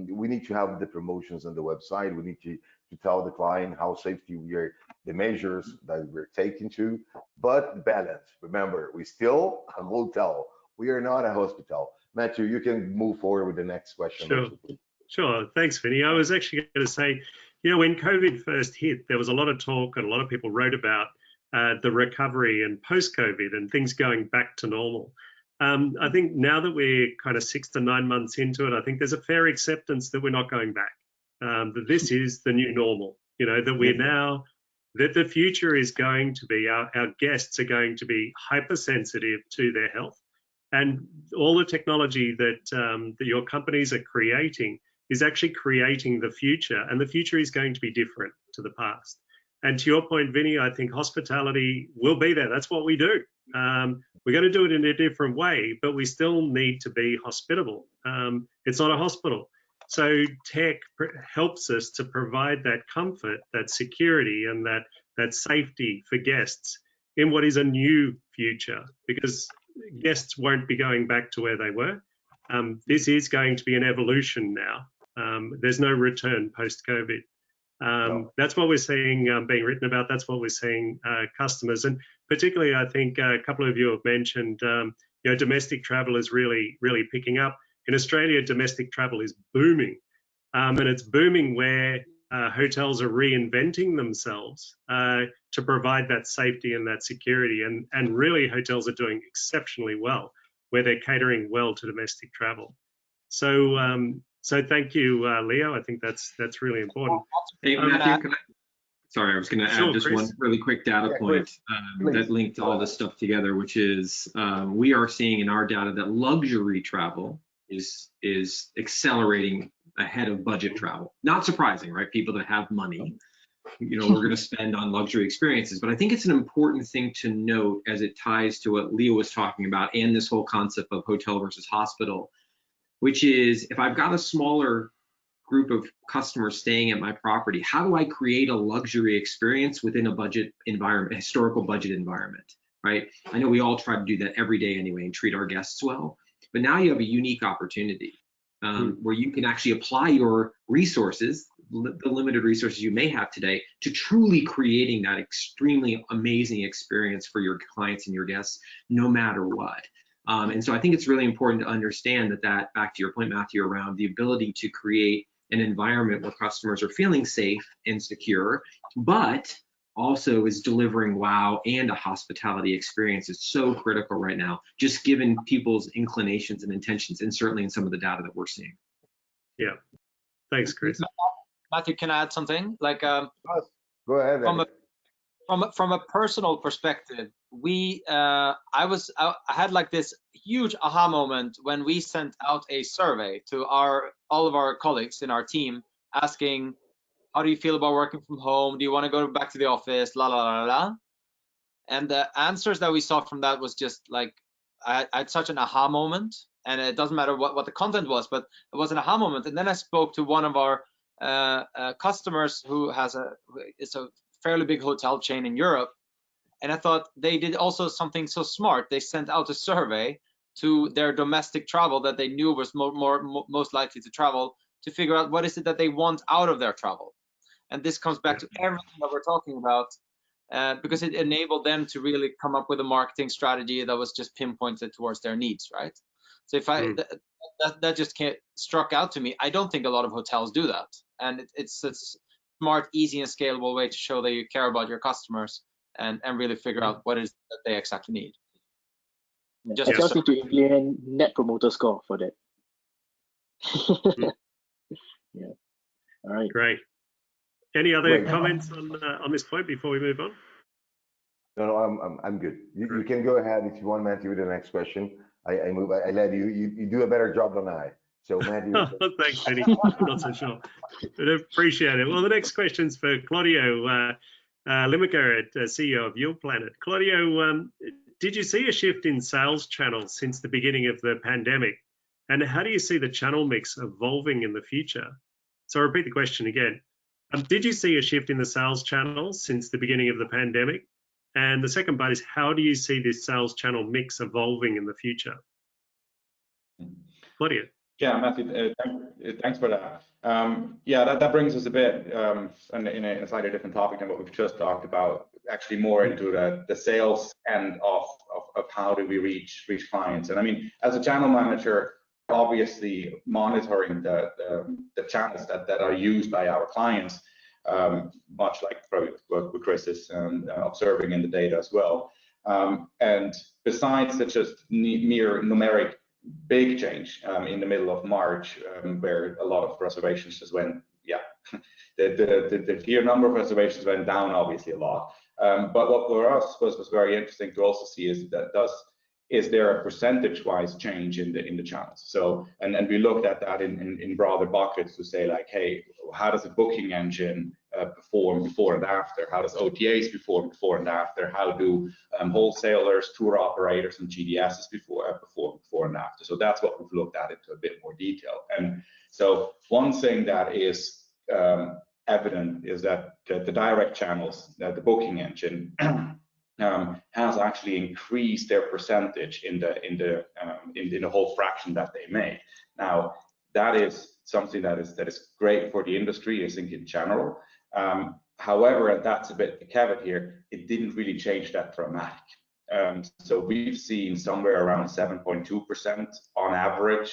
we need to have the promotions on the website. We need to tell the client how safety we are, the measures that we're taking to, but balance. Remember, we still a hotel. We are not a hospital. Matthew, you can move forward with the next question. Sure. Also, please. Sure. Thanks, Vinny. I was actually going to say, you know, when COVID first hit, there was a lot of talk and a lot of people wrote about the recovery and post-COVID and things going back to normal. I think now that we're kind of 6 to 9 months into it, I think there's a fair acceptance that we're not going back, that this is the new normal, you know, that we're now, that the future is going to be, our guests are going to be hypersensitive to their health. And all the technology that your companies are creating is actually creating the future, and the future is going to be different to the past. And to your point, Vinny, I think hospitality will be there. That's what we do. We're going to do it in a different way, but we still need to be hospitable. It's not a hospital. So tech helps us to provide that comfort, that security, and that safety for guests in what is a new future, because guests won't be going back to where they were. This is going to be an evolution now. There's no return post-COVID. That's what we're seeing being written about. That's what we're seeing customers. And particularly, I think a couple of you have mentioned, you know, domestic travel is really, really picking up. In Australia, domestic travel is booming. And it's booming where hotels are reinventing themselves to provide that safety and that security. And really, hotels are doing exceptionally well where they're catering well to domestic travel. So thank you, Leo. I think that's really important. Hey, Matthew, sorry, I was going to add just one really quick data point that linked all this stuff together, which is we are seeing in our data that luxury travel is accelerating ahead of budget travel. Not surprising, right? People that have money, you know, we're going to spend on luxury experiences. But I think it's an important thing to note as it ties to what Leo was talking about and this whole concept of hotel versus hospital, which is if I've got a smaller group of customers staying at my property, how do I create a luxury experience within a budget environment, a historical budget environment, right? I know we all try to do that every day anyway and treat our guests well, but now you have a unique opportunity where you can actually apply your resources, the limited resources you may have today, to truly creating that extremely amazing experience for your clients and your guests, no matter what. And so I think it's really important to understand that back to your point, Matthew, around the ability to create an environment where customers are feeling safe and secure, but also is delivering wow and a hospitality experience is so critical right now, just given people's inclinations and intentions, and certainly in some of the data that we're seeing. Yeah. Thanks, Chris. Matthew, can I add something? Like, Go ahead. From a personal perspective, I had like this huge aha moment when we sent out a survey to all of our colleagues in our team asking, how do you feel about working from home? Do you want to go back to the office? La la la la. And the answers that we saw from that was just like, I had such an aha moment, and it doesn't matter what the content was, but it was an aha moment. And then I spoke to one of our customers who it's a fairly big hotel chain in Europe, and I thought they did also something so smart. They sent out a survey to their domestic travel that they knew was most likely to travel, to figure out what is it that they want out of their travel. And this comes back to everything that we're talking about, because it enabled them to really come up with a marketing strategy that was just pinpointed towards their needs, right? So if that just struck out to me. I don't think a lot of hotels do that, and it's a smart, easy, and scalable way to show that you care about your customers and really figure out what it is that they exactly need. Yeah, hotels need to implement Net Promoter Score for that. Yeah. All right. Great. Any other comments on this point before we move on? No, I'm good. You can go ahead if you want, Matthew, with the next question. I let you do a better job than I. So Matthew. Thanks, Benny. Not so sure, but appreciate it. Well, the next question's for Claudio Limaker, CEO of Yield Planet. Claudio, did you see a shift in sales channels since the beginning of the pandemic? And how do you see the channel mix evolving in the future? So I'll repeat the question again. Did you see a shift in the sales channels since the beginning of the pandemic? And the second part is, how do you see this sales channel mix evolving in the future? Claudio. Yeah, Matthew, thanks for that. Yeah, that brings us a bit in a slightly different topic than what we've just talked about, actually more into the sales end of how do we reach clients. And I mean, as a channel manager, obviously monitoring the channels that are used by our clients, much like what Chris is observing in the data as well. And besides the just mere numeric big change in the middle of March, where a lot of reservations just went, yeah, the clear number of reservations went down obviously a lot. But what for us was very interesting to also see is is there a percentage-wise change in the channels? So, and we looked at that in broader buckets to say like, hey, how does a booking engine perform before and after? How does OTAs perform before and after? How do wholesalers, tour operators, and GDSs perform before and after? So that's what we've looked at into a bit more detail. And so one thing that is evident is that the direct channels, the booking engine, has actually increased their percentage in the whole fraction that they make. Now, that is something that is great for the industry, I think, in general. However, and that's a bit the caveat here, it didn't really change that dramatic. So we've seen somewhere around 7.2% on average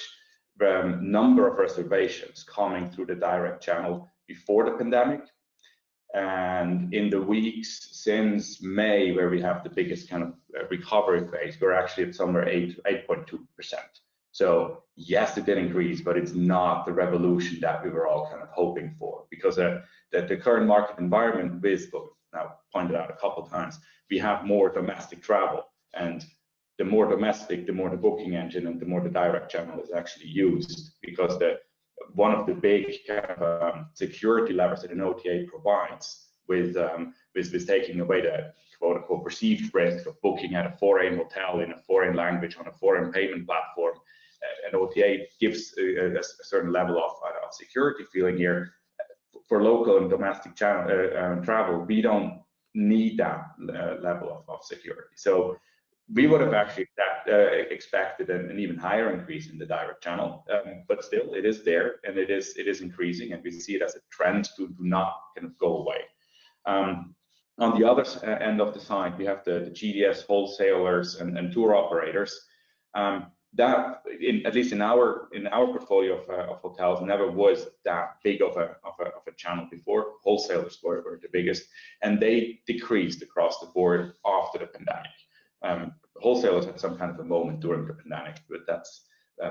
number of reservations coming through the direct channel before the pandemic. And in the weeks since May, where we have the biggest kind of recovery phase, we're actually at somewhere 8.2%. So yes, it did increase, but it's not the revolution that we were all kind of hoping for, because the current market environment is, now pointed out a couple of times, we have more domestic travel, and the more domestic, the more the booking engine and the more the direct channel is actually used, because one of the big kind of security levers that an OTA provides with taking away the quote-unquote perceived risk of booking at a foreign hotel in a foreign language on a foreign payment platform. An OTA gives a certain level of security feeling here. For local and domestic travel, we don't need that level of security. So we would have actually expected an even higher increase in the direct channel, but still it is there, and it is increasing, and we see it as a trend to not kind of go away. On the other end of the side, we have the GDS wholesalers and tour operators. That, at least in our portfolio of hotels, never was that big of a channel before. Wholesalers were the biggest, and they decreased across the board after the pandemic. Wholesalers had some kind of a moment during the pandemic, but that's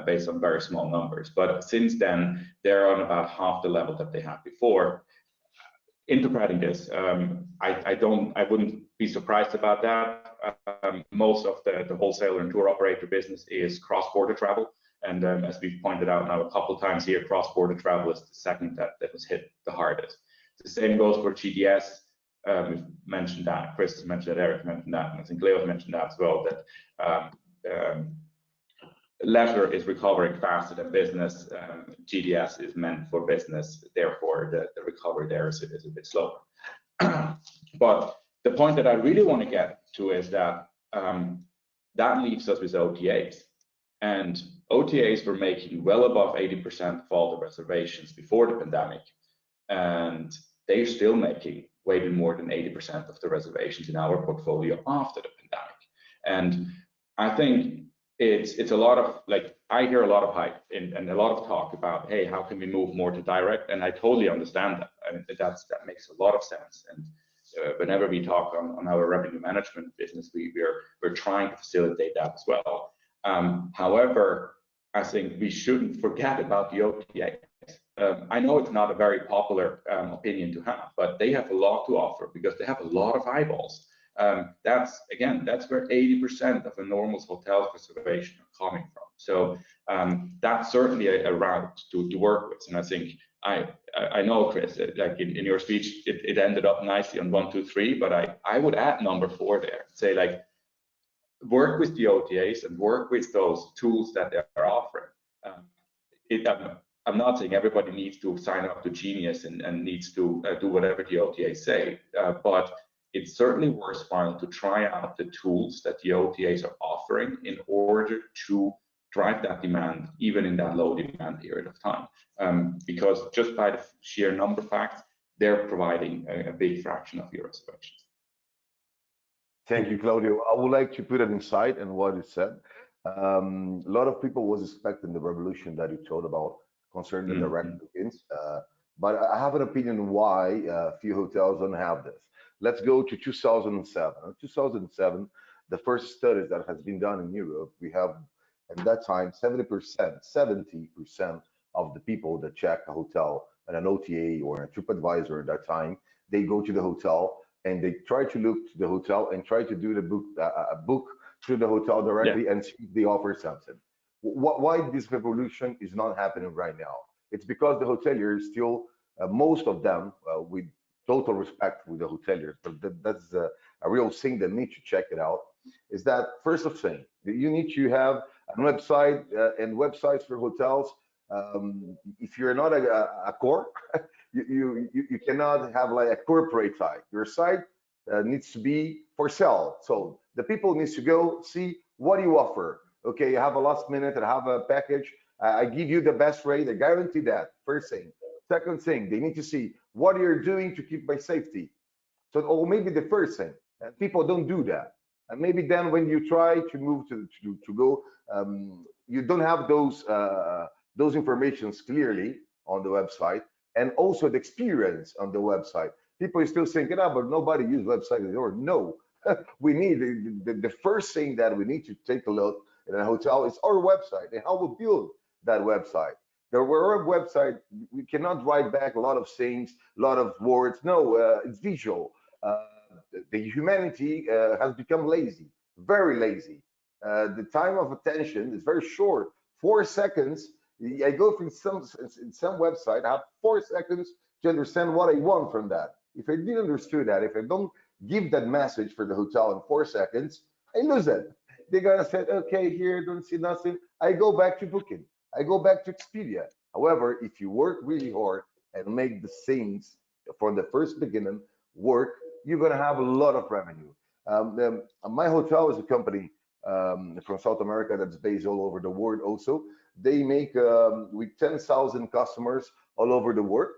based on very small numbers. But since then, they're on about half the level that they had before. Interpreting this, I wouldn't be surprised about that. Most of the wholesaler and tour operator business is cross-border travel, and as we've pointed out now a couple of times here, cross-border travel is the segment that was hit the hardest. The same goes for GDS. We've mentioned that, Chris has mentioned that, Eric mentioned that, and I think Leo has mentioned that as well, that leisure is recovering faster than business. GDS is meant for business, therefore the recovery there is a bit slower. But the point that I really want to get to is that that leaves us with OTAs. And OTAs were making well above 80% of all the reservations before the pandemic, and they're still making way more than 80% of the reservations in our portfolio after the pandemic. And I think it's a lot of, like, I hear a lot of hype and a lot of talk about, hey, how can we move more to direct? And I totally understand that. I mean, that makes a lot of sense. And whenever we talk on our revenue management business, we're trying to facilitate that as well. However, I think we shouldn't forget about the OTA. I know it's not a very popular opinion to have, but they have a lot to offer because they have a lot of eyeballs. That's where 80% of a normal hotel reservation are coming from. So that's certainly a route to work with. And I think I know, Chris, like in your speech, it ended up nicely on 1, 2, 3, but I would add number 4 there. Say like, work with the OTAs and work with those tools that they're offering. I'm not saying everybody needs to sign up to Genius and needs to do whatever the OTAs say, but it's certainly worthwhile to try out the tools that the OTAs are offering in order to drive that demand, even in that low demand period of time. Because just by the sheer number fact, they're providing a big fraction of your reservations. Thank you, Claudio. I would like to put an insight in what you said. A lot of people was expecting the revolution that you told about concerning the direct bookings, but I have an opinion why few hotels don't have this. Let's go to 2007. In 2007, the first studies that has been done in Europe, we have at that time 70% of the people that check a hotel and an OTA or a TripAdvisor at that time, they go to the hotel and they try to look to the hotel and try to do the book through the hotel directly and see if they offer something. Why this revolution is not happening right now? It's because the hoteliers still, most of them, with total respect with the hoteliers, but that's a real thing that need to check it out, is that first of thing, you need to have a website and websites for hotels. If you're not a core, you cannot have like a corporate site. Your site needs to be for sale. So the people needs to go see what you offer. Okay, you have a last minute and have a package. I give you the best rate. I guarantee that. First thing. Second thing, they need to see what you're doing to keep my safety. So, or maybe the first thing, and people don't do that. And maybe then when you try to move to go, you don't have those informations clearly on the website, and also the experience on the website. People are still thinking, but nobody uses website anymore. No, we need the first thing that we need to take a look in a hotel is our website and how we build that website. The website, we cannot write back a lot of things, a lot of words. No, it's visual. The humanity has become lazy, very lazy. The time of attention is very short. 4 seconds. I go through some website. I have 4 seconds to understand what I want from that. If I didn't understand that, if I don't give that message for the hotel in 4 seconds, I lose it. They're gonna say, okay, here, don't see nothing. I go back to Booking. I go back to Expedia. However, if you work really hard and make the things from the first beginning work, you're gonna have a lot of revenue. My hotel is a company from South America that's based all over the world also. They make, with 10,000 customers all over the world,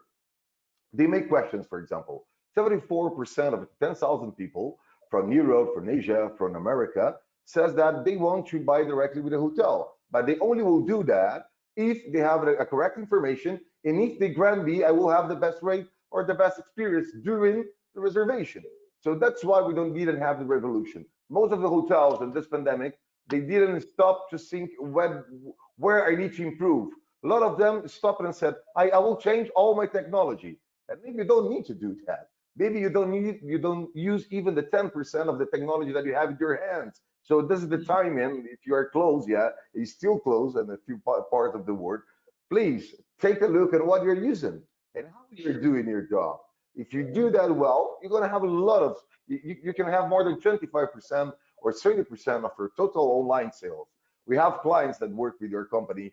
they make questions, for example. 74% of 10,000 people from Europe, from Asia, from America, says that they want to buy directly with a hotel, but they only will do that if they have a correct information, and if they grant me, I will have the best rate or the best experience during the reservation. So that's why we didn't have the revolution. Most of the hotels in this pandemic, they didn't stop to think where I need to improve. A lot of them stopped and said, I will change all my technology. And maybe you don't need to do that. Maybe you don't use even the 10% of the technology that you have in your hands. So this is the time, and if you are closed, it's still closed in a few parts of the world, please take a look at what you're using and how you're doing your job. If you do that well, you're going to have a lot of, you can have more than 25% or 30% of your total online sales. We have clients that work with your company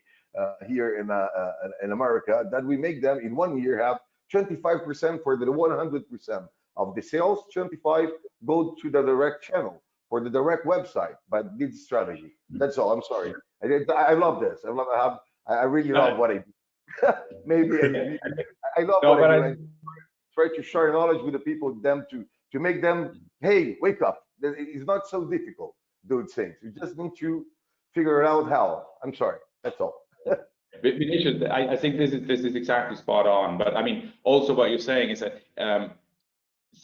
here in America that we make them in 1 year have 25% for the 100% of the sales, 25 go to the direct channel for the direct website, but this strategy. That's all. I'm sorry. I love this. I really love what I do. Maybe I love what I do. I try to share knowledge with the people, to make them, hey, wake up. It's not so difficult, those things. You just need to figure out how. I'm sorry. That's all. Vinicius, I think this is exactly spot on. But I mean, also what you're saying is that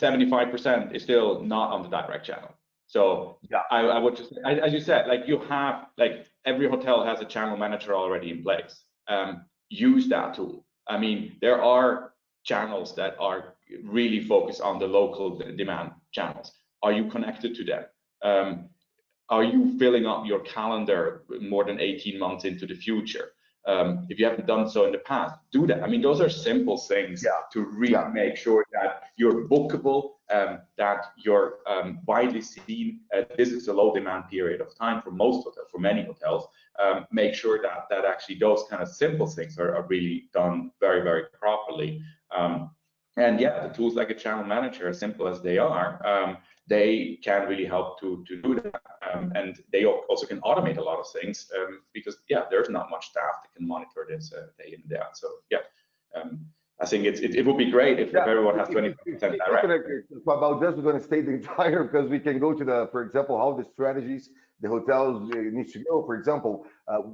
75% is still not on the direct channel. So yeah, I would just, as you said, like you have, like every hotel has a channel manager already in place. Use that tool. I mean, there are channels that are really focused on the local demand channels. Are you connected to them? Are you filling up your calendar more than 18 months into the future? If you haven't done so in the past, do that. I mean, those are simple things to really make sure that you're bookable, that you're widely seen. This is a low demand period of time for most hotels, for many hotels. Make sure that actually those kind of simple things are really done very, very properly. And yeah, the tools like a channel manager, as simple as they are, they can really help to do that. And they also can automate a lot of things because, yeah, there's not much staff that can monitor this day in and day out. So, yeah, I think it would be great if everyone has 20% direct. About this, we're going to stay the entire because we can go to the, for example, how the strategies the hotels needs to go. For example,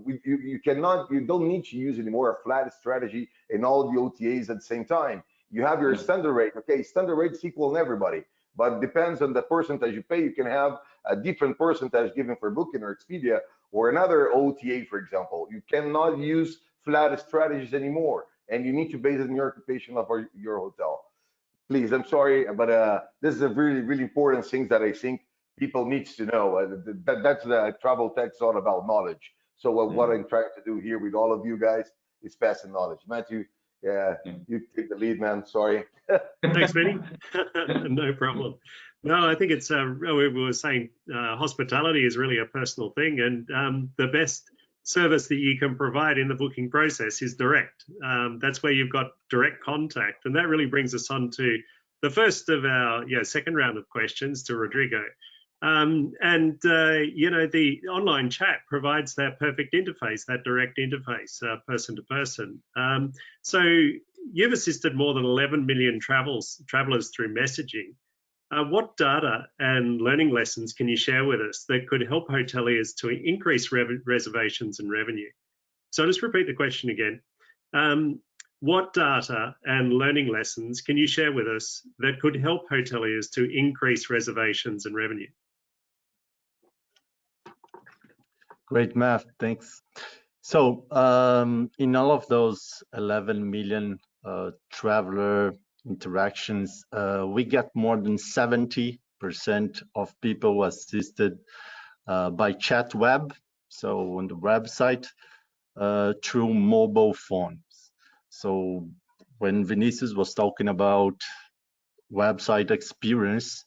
you don't need to use anymore a flat strategy in all the OTAs at the same time. You have your standard rate. Okay, standard rate is equal in everybody, but depends on the percentage you pay. You can have a different percentage given for Booking or Expedia or another OTA, for example. You cannot use flat strategies anymore, and you need to base it on your occupation of your hotel. Please, I'm sorry, but this is a really, really important thing that I think people needs to know. That's the travel tech's all about knowledge. So what I'm trying to do here with all of you guys is pass the knowledge. Matthew, you take the lead, man. Sorry. Thanks, Benny. No problem. No, I think it's, we were saying hospitality is really a personal thing, and the best service that you can provide in the booking process is direct. That's where you've got direct contact, and that really brings us on to the first of our second round of questions to Rodrigo. You know, the online chat provides that perfect interface, that direct interface, person to person. So you've assisted more than 11 million travelers through messaging. What data and learning lessons can you share with us that could help hoteliers to increase reservations and revenue? So I'll just repeat the question again. What data and learning lessons can you share with us that could help hoteliers to increase reservations and revenue? Great math, thanks. So in all of those 11 million traveler interactions, we get more than 70% of people assisted by chat web, so on the website, through mobile phones. So when Vinicius was talking about website experience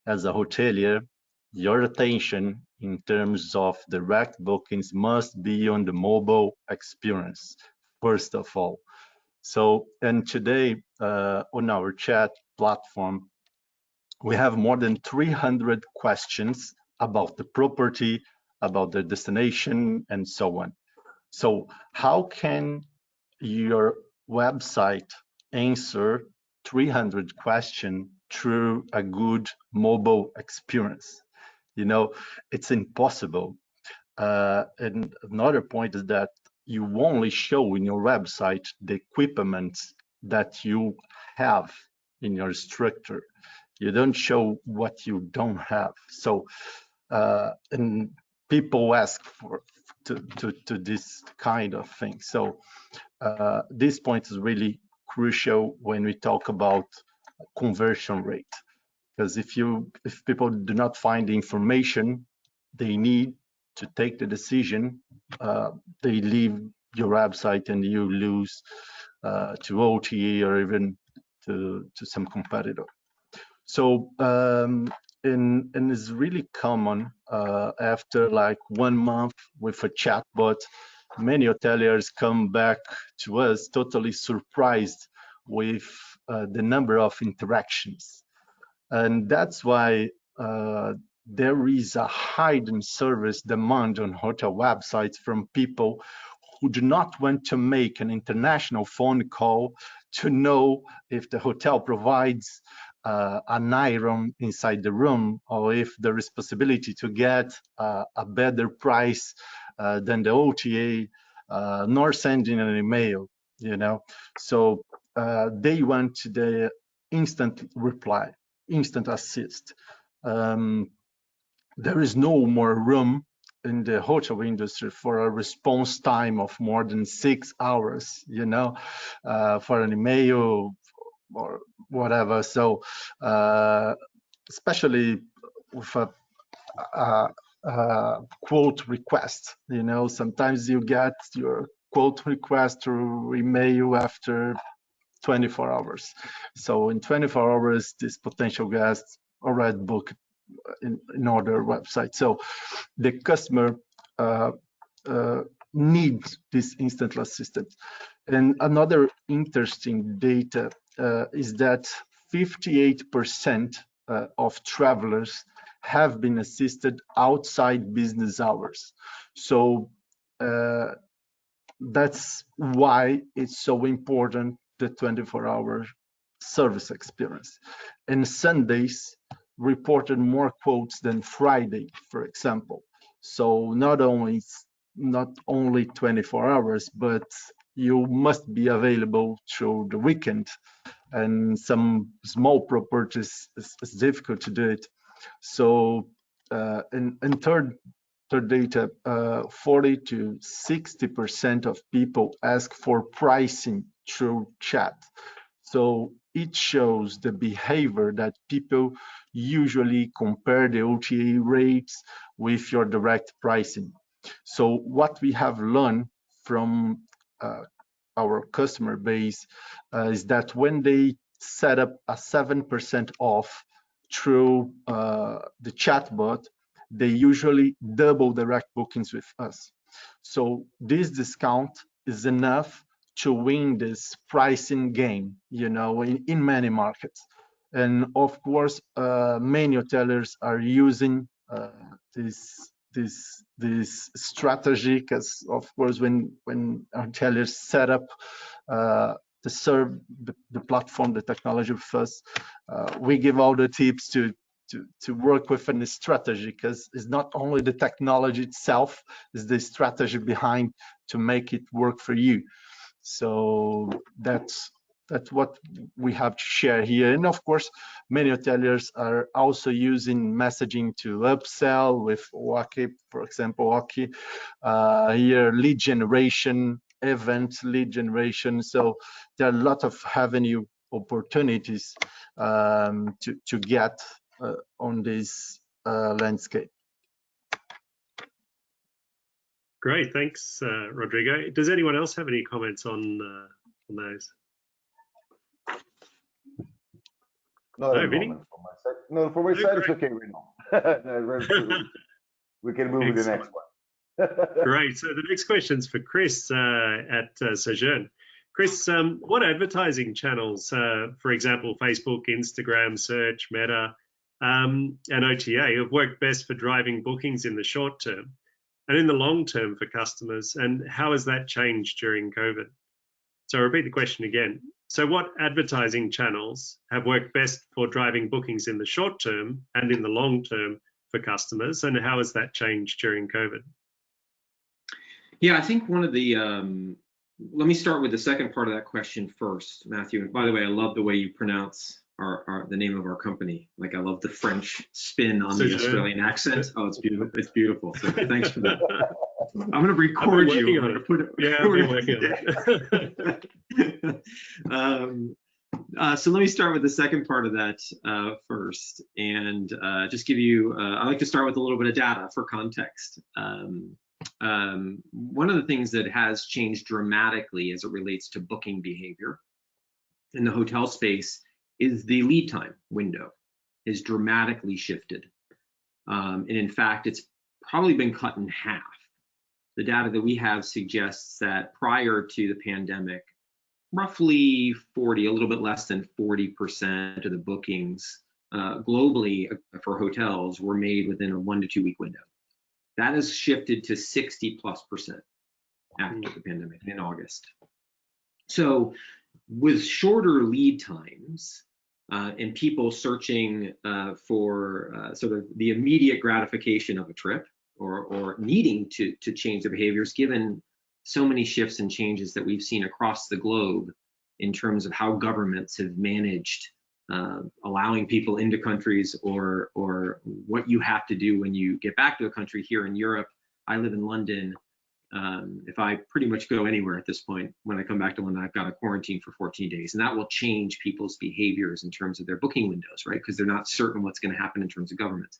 as a hotelier, your attention in terms of direct bookings must be on the mobile experience, first of all. So, and today on our chat platform, we have more than 300 questions about the property, about the destination, and so on. So how can your website answer 300 questions through a good mobile experience? You know, it's impossible. And another point is that you only show in your website the equipment that you have in your structure. You don't show what you don't have. So, and people ask to this kind of thing. So this point is really crucial when we talk about conversion rate. Because if people do not find the information they need to take the decision, they leave your website and you lose to OTA or even to some competitor. So and it's really common after like 1 month with a chatbot, many hoteliers come back to us totally surprised with the number of interactions. And that's why there is a hidden service demand on hotel websites from people who do not want to make an international phone call to know if the hotel provides an iron inside the room, or if there is possibility to get a better price than the OTA, nor sending an email, you know. So they want the instant reply, instant assist. There is no more room in the hotel industry for a response time of more than 6 hours, you know, for an email or whatever. So especially with a quote request. You know, sometimes you get your quote request through email after 24 hours. So in 24 hours, this potential guest already booked in other website. So the customer needs this instant assistance. And another interesting data is that 58% of travelers have been assisted outside business hours. So that's why it's so important, the 24-hour service experience. And Sundays reported more quotes than Friday, for example. So not only 24 hours, but you must be available through the weekend. And some small properties is difficult to do it. So and third data, 40 to 60% of people ask for pricing through chat. So it shows the behavior that people usually compare the OTA rates with your direct pricing. So what we have learned from our customer base is that when they set up a 7% off through the chatbot, they usually double direct bookings with us. So this discount is enough to win this pricing game, you know, in many markets. And of course, many hoteliers are using this strategy, because of course, when hoteliers set up to serve the platform, the technology with us, we give all the tips to work with a strategy, because it's not only the technology itself, it's the strategy behind to make it work for you. So that's what we have to share here. And of course, many hoteliers are also using messaging to upsell with Waki, for example, Waki, here lead generation, event lead generation. So there are a lot of avenue opportunities to get on this landscape. Great, thanks, Rodrigo. Does anyone else have any comments on those? Not No, at the Vinny? moment. No, for my side, it's okay right now. We can move to the next one. Great. So the next question's for Chris at Sojourn. Chris, what advertising channels, for example, Facebook, Instagram, search, Meta, and OTA, have worked best for driving bookings in the short term and in the long term for customers, and how has that changed during COVID? So I'll repeat the question again. So what advertising channels have worked best for driving bookings in the short term and in the long term for customers, and how has that changed during COVID? Yeah, I think one of the, let me start with the second part of that question first, Matthew. And by the way, I love the way you pronounce the name of our company. Like, I love the French spin on the Australian accent. Oh, it's beautiful. It's beautiful. So thanks for that. I'm going to record you. I'm going to put it. Yeah, I've been working on it. So let me start with the second part of that first, and just give you. I like to start with a little bit of data for context. One of the things that has changed dramatically as it relates to booking behavior in the hotel space is the lead time window is dramatically shifted. And in fact, it's probably been cut in half. The data that we have suggests that prior to the pandemic, roughly 40, a little bit less than 40% of the bookings globally for hotels were made within a 1 to 2 week window. That has shifted to 60+% after the pandemic in August. So with shorter lead times and people searching for sort of the immediate gratification of a trip or needing to change their behaviors, given so many shifts and changes that we've seen across the globe in terms of how governments have managed allowing people into countries or what you have to do when you get back to a country. Here in Europe, I live in London. If I pretty much go anywhere at this point, when I come back to London, I've got a quarantine for 14 days, and that will change people's behaviors in terms of their booking windows, right? Because they're not certain what's going to happen in terms of governments.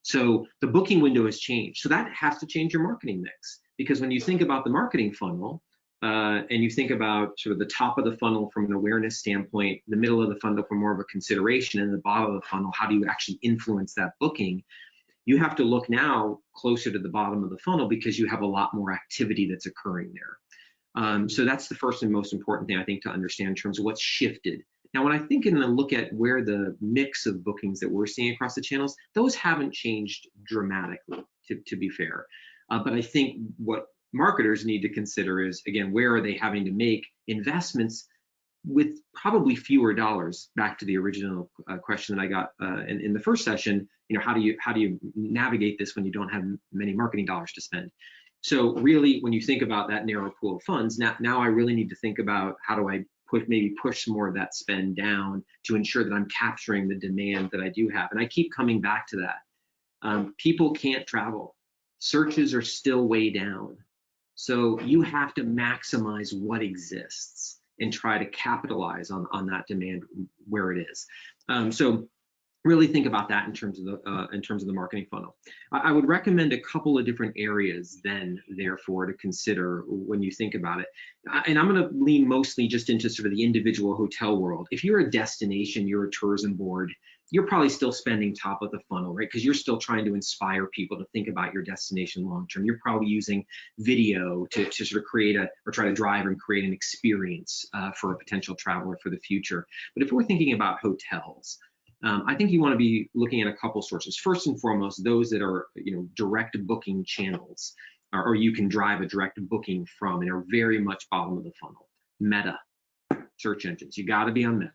So the booking window has changed. So that has to change your marketing mix, because when you think about the marketing funnel, and you think about sort of the top of the funnel from an awareness standpoint, the middle of the funnel for more of a consideration, and the bottom of the funnel, how do you actually influence that booking? You have to look now closer to the bottom of the funnel, because you have a lot more activity that's occurring there. So that's the first and most important thing I think to understand in terms of what's shifted. Now, when I think and look at where the mix of bookings that we're seeing across the channels, those haven't changed dramatically, to be fair. But I think what marketers need to consider is, again, where are they having to make investments with probably fewer dollars? Back to the original question that I got in the first session, how do you navigate this when you don't have many marketing dollars to spend? So really, when you think about that narrow pool of funds, now I really need to think about how do I push some more of that spend down to ensure that I'm capturing the demand that I do have. And I keep coming back to that. People can't travel. Searches are still way down. So you have to maximize what exists and try to capitalize on that demand where it is. So really think about that in terms of the marketing funnel. I would recommend a couple of different areas then, therefore, to consider when you think about it. And I'm going to lean mostly just into sort of the individual hotel world. If you're a destination, you're a tourism board, you're probably still spending top of the funnel, right? Because you're still trying to inspire people to think about your destination long term. You're probably using video to sort of create or try to drive and create an experience for a potential traveler for the future. But if we're thinking about hotels, I think you want to be looking at a couple sources. First and foremost, those that are direct booking channels, or you can drive a direct booking from, and are very much bottom of the funnel. Meta search engines, you got to be on Meta,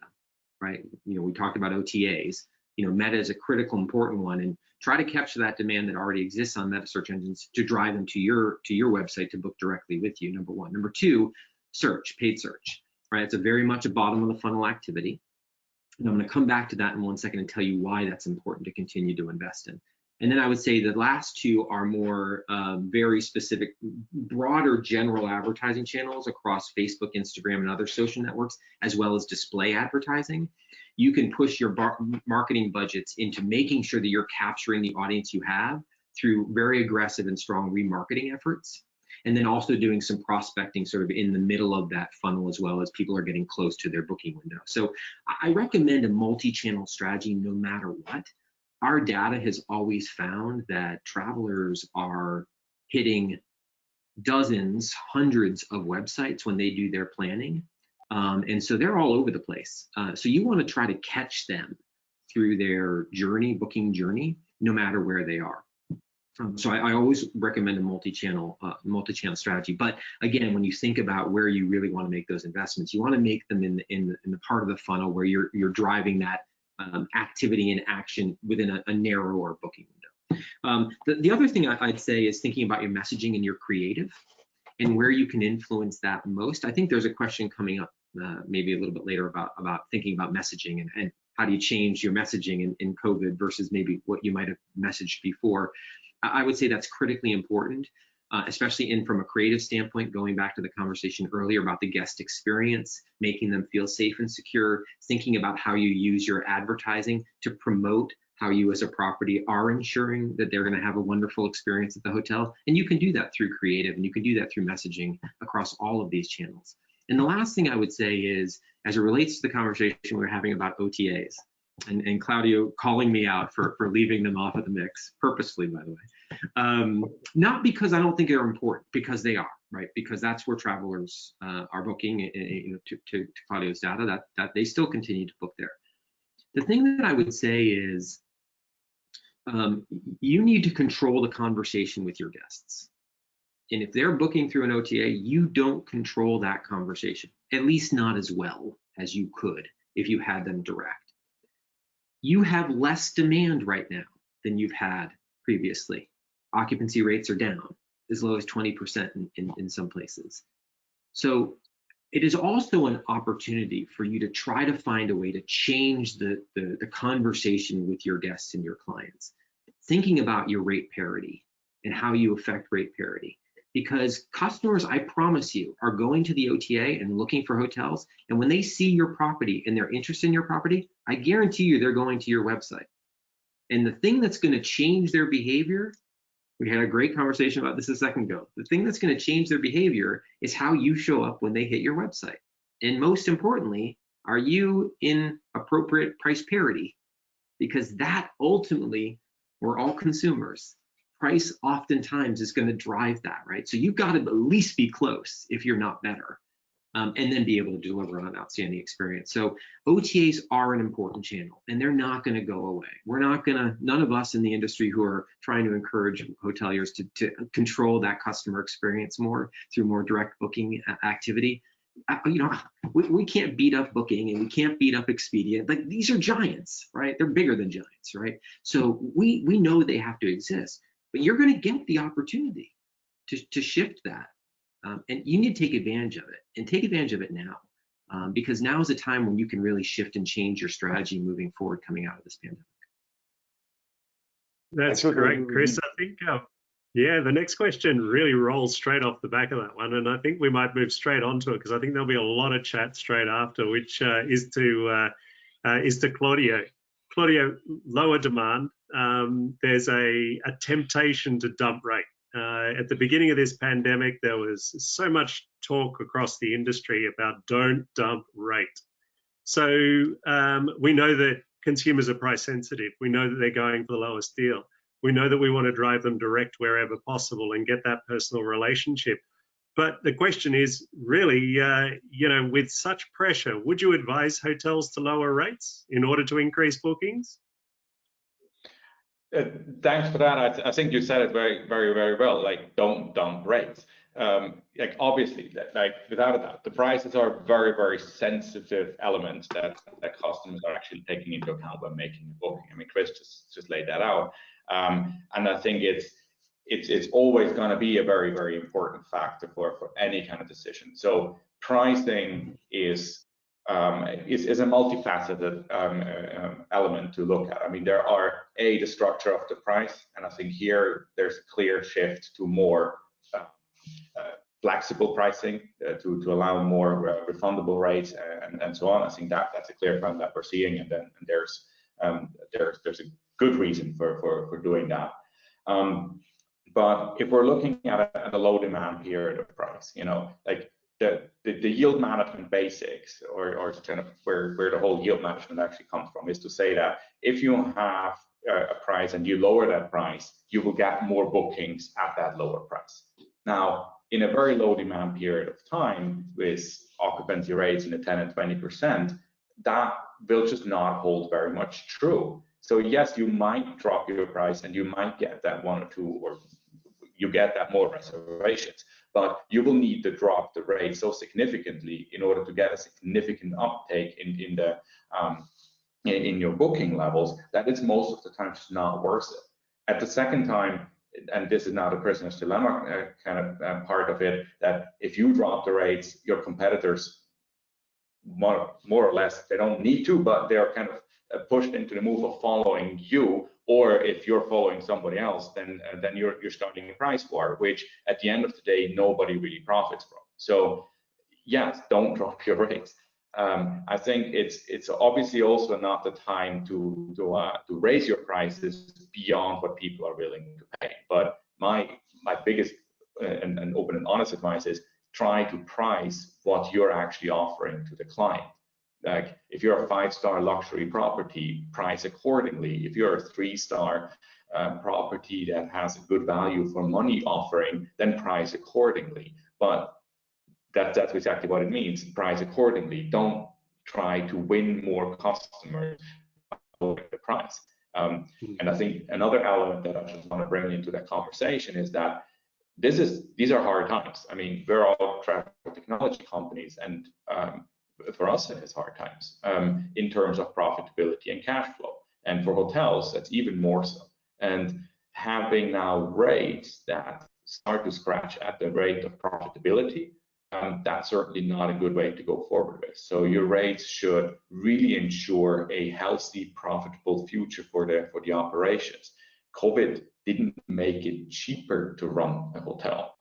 right? We talked about OTAs. Meta is a critical, important one, and try to capture that demand that already exists on Meta search engines to drive them to your website to book directly with you. Number one. Number two, search, paid search, right? It's a very much a bottom of the funnel activity. And I'm going to come back to that in 1 second and tell you why that's important to continue to invest in. And then I would say the last two are more very specific, broader general advertising channels across Facebook, Instagram, and other social networks, as well as display advertising. You can push your marketing budgets into making sure that you're capturing the audience you have through very aggressive and strong remarketing efforts. And then also doing some prospecting sort of in the middle of that funnel, as well as people are getting close to their booking window. So I recommend a multi-channel strategy no matter what. Our data has always found that travelers are hitting dozens, hundreds of websites when they do their planning. And so they're all over the place. So you want to try to catch them through their booking journey, no matter where they are. So I always recommend a multi-channel strategy. But again, when you think about where you really want to make those investments, you want to make them in the part of the funnel where you're driving that activity and action within a narrower booking window. The other thing I'd say is thinking about your messaging and your creative and where you can influence that most. I think there's a question coming up maybe a little bit later about thinking about messaging and how do you change your messaging in COVID versus maybe what you might have messaged before. I would say that's critically important, especially from a creative standpoint, going back to the conversation earlier about the guest experience, making them feel safe and secure, thinking about how you use your advertising to promote how you as a property are ensuring that they're going to have a wonderful experience at the hotel. And you can do that through creative, and you can do that through messaging across all of these channels. And the last thing I would say is, as it relates to the conversation we're having about OTAs, and Claudio calling me out for leaving them off of the mix, purposefully, by the way. Not because I don't think they're important, because they are, right? Because that's where travelers are booking, to Claudio's data, that they still continue to book there. The thing that I would say is you need to control the conversation with your guests. And if they're booking through an OTA, you don't control that conversation, at least not as well as you could if you had them direct. You have less demand right now than you've had previously. Occupancy rates are down as low as 20% in some places. So it is also an opportunity for you to try to find a way to change the conversation with your guests and your clients, thinking about your rate parity and how you affect rate parity. because customers, I promise you, are going to the OTA and looking for hotels. And when they see your property and they're interested in your property, I guarantee you they're going to your website. And the thing that's going to change their behavior, we had a great conversation about this a second ago. The thing that's going to change their behavior is how you show up when they hit your website. And most importantly, are you in appropriate price parity? Because that ultimately, we're all consumers. Price oftentimes is going to drive that, right? So you've got to at least be close if you're not better, and then be able to deliver on an outstanding experience. So OTAs are an important channel, and they're not going to go away. We're not going to, none of us in the industry who are trying to encourage hoteliers to control that customer experience more through more direct booking activity. You know, we can't beat up Booking and we can't beat up Expedia. Like, these are giants, right? They're bigger than giants, right? So we know they have to exist, but you're going to get the opportunity to shift that, and you need to take advantage of it, and take advantage of it now, because now is the time when you can really shift and change your strategy moving forward coming out of this pandemic. That's great, Chris. I think yeah, the next question really rolls straight off the back of that one, and I think we might move straight onto it because I think there'll be a lot of chat straight after, which is to Claudio. Claudio, lower demand. There's a temptation to dump rate. At the beginning of this pandemic, there was so much talk across the industry about don't dump rate. So we know that consumers are price sensitive. We know that they're going for the lowest deal. We know that we want to drive them direct wherever possible and get that personal relationship. But the question is really, you know, with such pressure, would you advise hotels to lower rates in order to increase bookings? Thanks for that. I think you said it very, very, very well. Like, don't dump rates. Like, obviously, like, without a doubt, the prices are very, very sensitive elements that customers are actually taking into account when making a booking. I mean, Chris just laid that out, and I think it's always going to be a very, very important factor for any kind of decision. So pricing is a multifaceted element to look at. I mean, there are the structure of the price, and I think here there's a clear shift to more flexible pricing to allow more refundable rates and so on. I think that's a clear trend that we're seeing, and there's a good reason for doing that. But if we're looking at a low demand period of price, you know, like the yield management basics, or kind of where the whole yield management actually comes from, is to say that if you have a price and you lower that price, you will get more bookings at that lower price. Now, in a very low demand period of time with occupancy rates in the 10 and 20%, that will just not hold very much true. So yes, you might drop your price and you might get that one or two, or you get that more reservations, but you will need to drop the rate so significantly in order to get a significant uptake in your booking levels that it's most of the time just not worth it. At the second time, and this is now the prisoner's dilemma kind of part of it, that if you drop the rates, your competitors more or less, they don't need to, but they're kind of pushed into the move of following you, or if you're following somebody else, then you're starting a price war, which at the end of the day nobody really profits from. So yes, don't drop your rates. I think it's obviously also not the time to raise your prices beyond what people are willing to pay. But my biggest and open and honest advice is try to price what you're actually offering to the client. Like, if you're a 5-star luxury property, price accordingly. If you're a 3-star property that has a good value for money offering, then price accordingly. But that's exactly what it means. Price accordingly. Don't try to win more customers by the price. And I think another element that I just want to bring into that conversation is that these are hard times. I mean, we're all travel technology companies, and for us it is hard times in terms of profitability and cash flow. And for hotels, that's even more so. And having now rates that start to scratch at the rate of profitability, that's certainly not a good way to go forward with. So your rates should really ensure a healthy, profitable future for the operations. COVID didn't make it cheaper to run a hotel.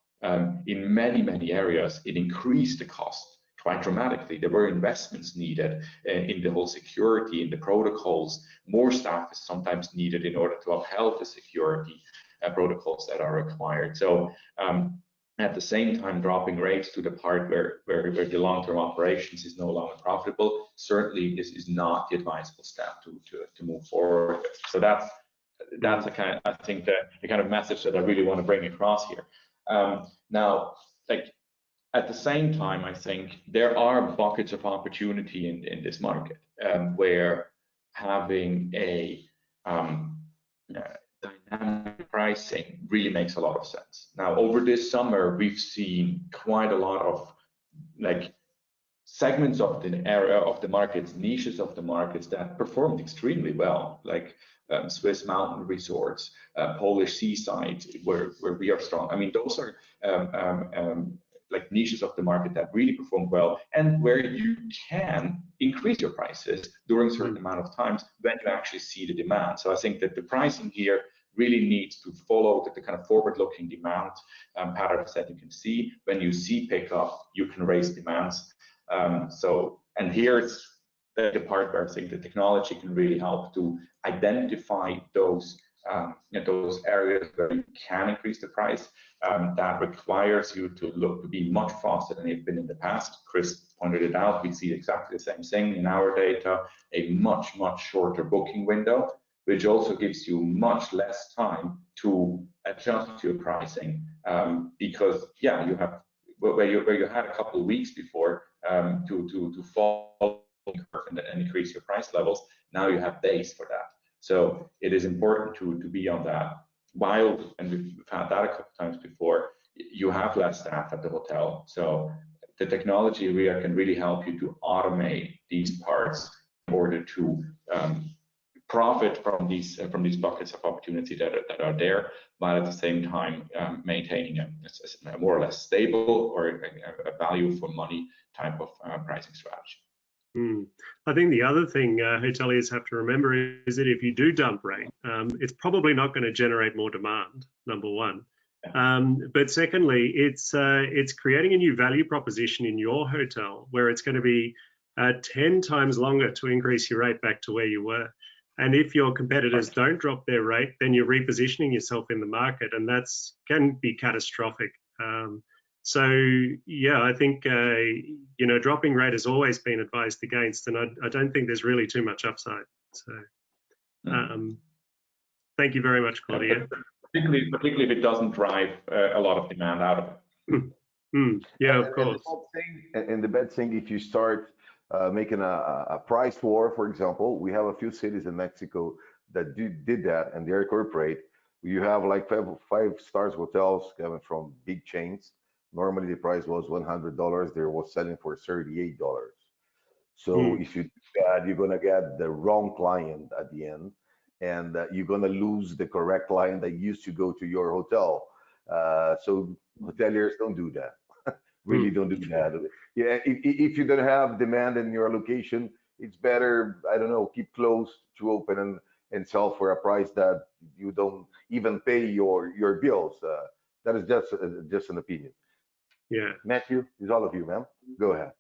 in many areas, it increased the cost quite dramatically. There were investments needed in the whole security, in the protocols. More staff is sometimes needed in order to upheld the security protocols that are required. So at the same time, dropping rates to the part where the long-term operations is no longer profitable, certainly this is not the advisable step to move forward with. So that's a kind of, I think, the kind of message that I really want to bring across here. Now, like, at the same time, I think there are buckets of opportunity in this market where having a dynamic pricing really makes a lot of sense. Now, over this summer, we've seen quite a lot of like segments of the area of the markets, niches of the markets that performed extremely well, like Swiss mountain resorts, Polish seaside, where we are strong. I mean, those are like niches of the market that really perform well, and where you can increase your prices during a certain amount of times when you actually see the demand. So I think that the pricing here really needs to follow the kind of forward-looking demand patterns that you can see. When you see pickup, you can raise demands. And here's the part where I think the technology can really help to identify those those areas where you can increase the price. That requires you to be much faster than you've been in the past. Chris pointed it out. We see exactly the same thing in our data, a much shorter booking window, which also gives you much less time to adjust your pricing, because yeah, you have where you had a couple of weeks before to follow and increase your price levels. Now you have days for that. So it is important to be on that. While, and we've had that a couple of times before, you have less staff at the hotel. So the technology really can really help you to automate these parts in order to profit from these buckets of opportunity that are there, but at the same time maintaining a more or less stable or a value for money type of pricing strategy. I think the other thing hoteliers have to remember is that if you do dump rate, it's probably not going to generate more demand, number one. But secondly, it's creating a new value proposition in your hotel where it's going to be 10 times longer to increase your rate back to where you were. And if your competitors don't drop their rate, then you're repositioning yourself in the market, and that's can be catastrophic. So yeah, I think dropping rate has always been advised against, and I don't think there's really too much upside. So thank you very much, Claudia. Particularly if it doesn't drive a lot of demand out of it. Yeah, of course. And the bad thing, if you start making a price war, for example, we have a few cities in Mexico that did that, and they're corporate. You have like five stars hotels coming from big chains. Normally the price was $100. They was selling for $38. So if you do that, you're gonna get the wrong client at the end, and you're gonna lose the correct client that used to go to your hotel. So hoteliers don't do that. Really don't do that. Yeah, if you don't have demand in your location, it's better, I don't know, keep closed to open and sell for a price that you don't even pay your bills. That is just an opinion. Yeah. Matthew, it's all of you, man. Go ahead.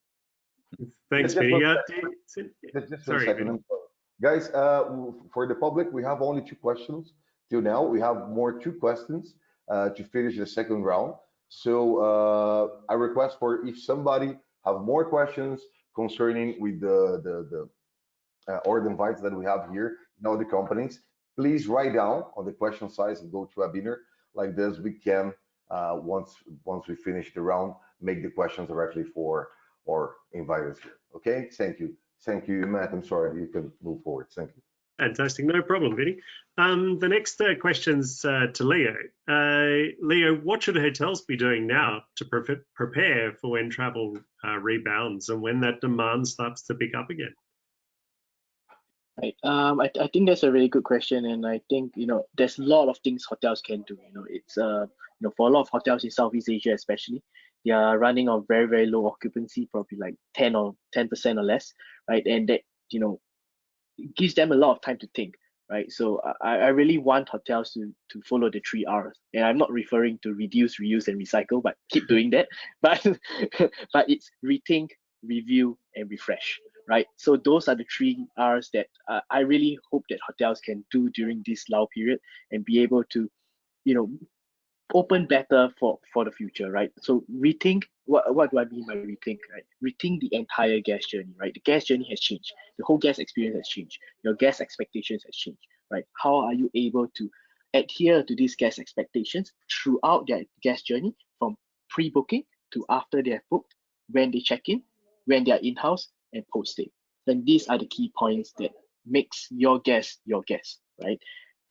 Thanks, Vinny. Sorry, guys, for the public, we have only 2 questions till now. We have more 2 questions to finish the second round. So I request for if somebody have more questions concerning with the invites that we have here, the companies, please write down on the question size and go to a webinar like this. We can once we finish the round, make the questions directly for our inviters here. Okay, thank you, Matt. I'm sorry, you can move forward. Thank you. Fantastic, no problem, Vinny. The next question's to Leo. Leo, what should hotels be doing now to prepare for when travel rebounds and when that demand starts to pick up again? Right. I think that's a really good question, and I think there's a lot of things hotels can do. It's for a lot of hotels in Southeast Asia, especially, they are running on very low occupancy, probably like 10% or less, right? And that it gives them a lot of time to think. right? So I really want hotels to follow the 3 R's. And I'm not referring to reduce, reuse, and recycle, but keep doing that. But but it's rethink, review, and refresh, right? So those are the 3 R's that I really hope that hotels can do during this lull period and be able to, open better for the future, right? So rethink, what do I mean by rethink, right? Rethink the entire guest journey, right? The guest journey has changed. The whole guest experience has changed. Your guest expectations has changed, right? How are you able to adhere to these guest expectations throughout their guest journey, from pre-booking to after they have booked, when they check in, when they are in-house, and post-stay? Then these are the key points that makes your guest, right?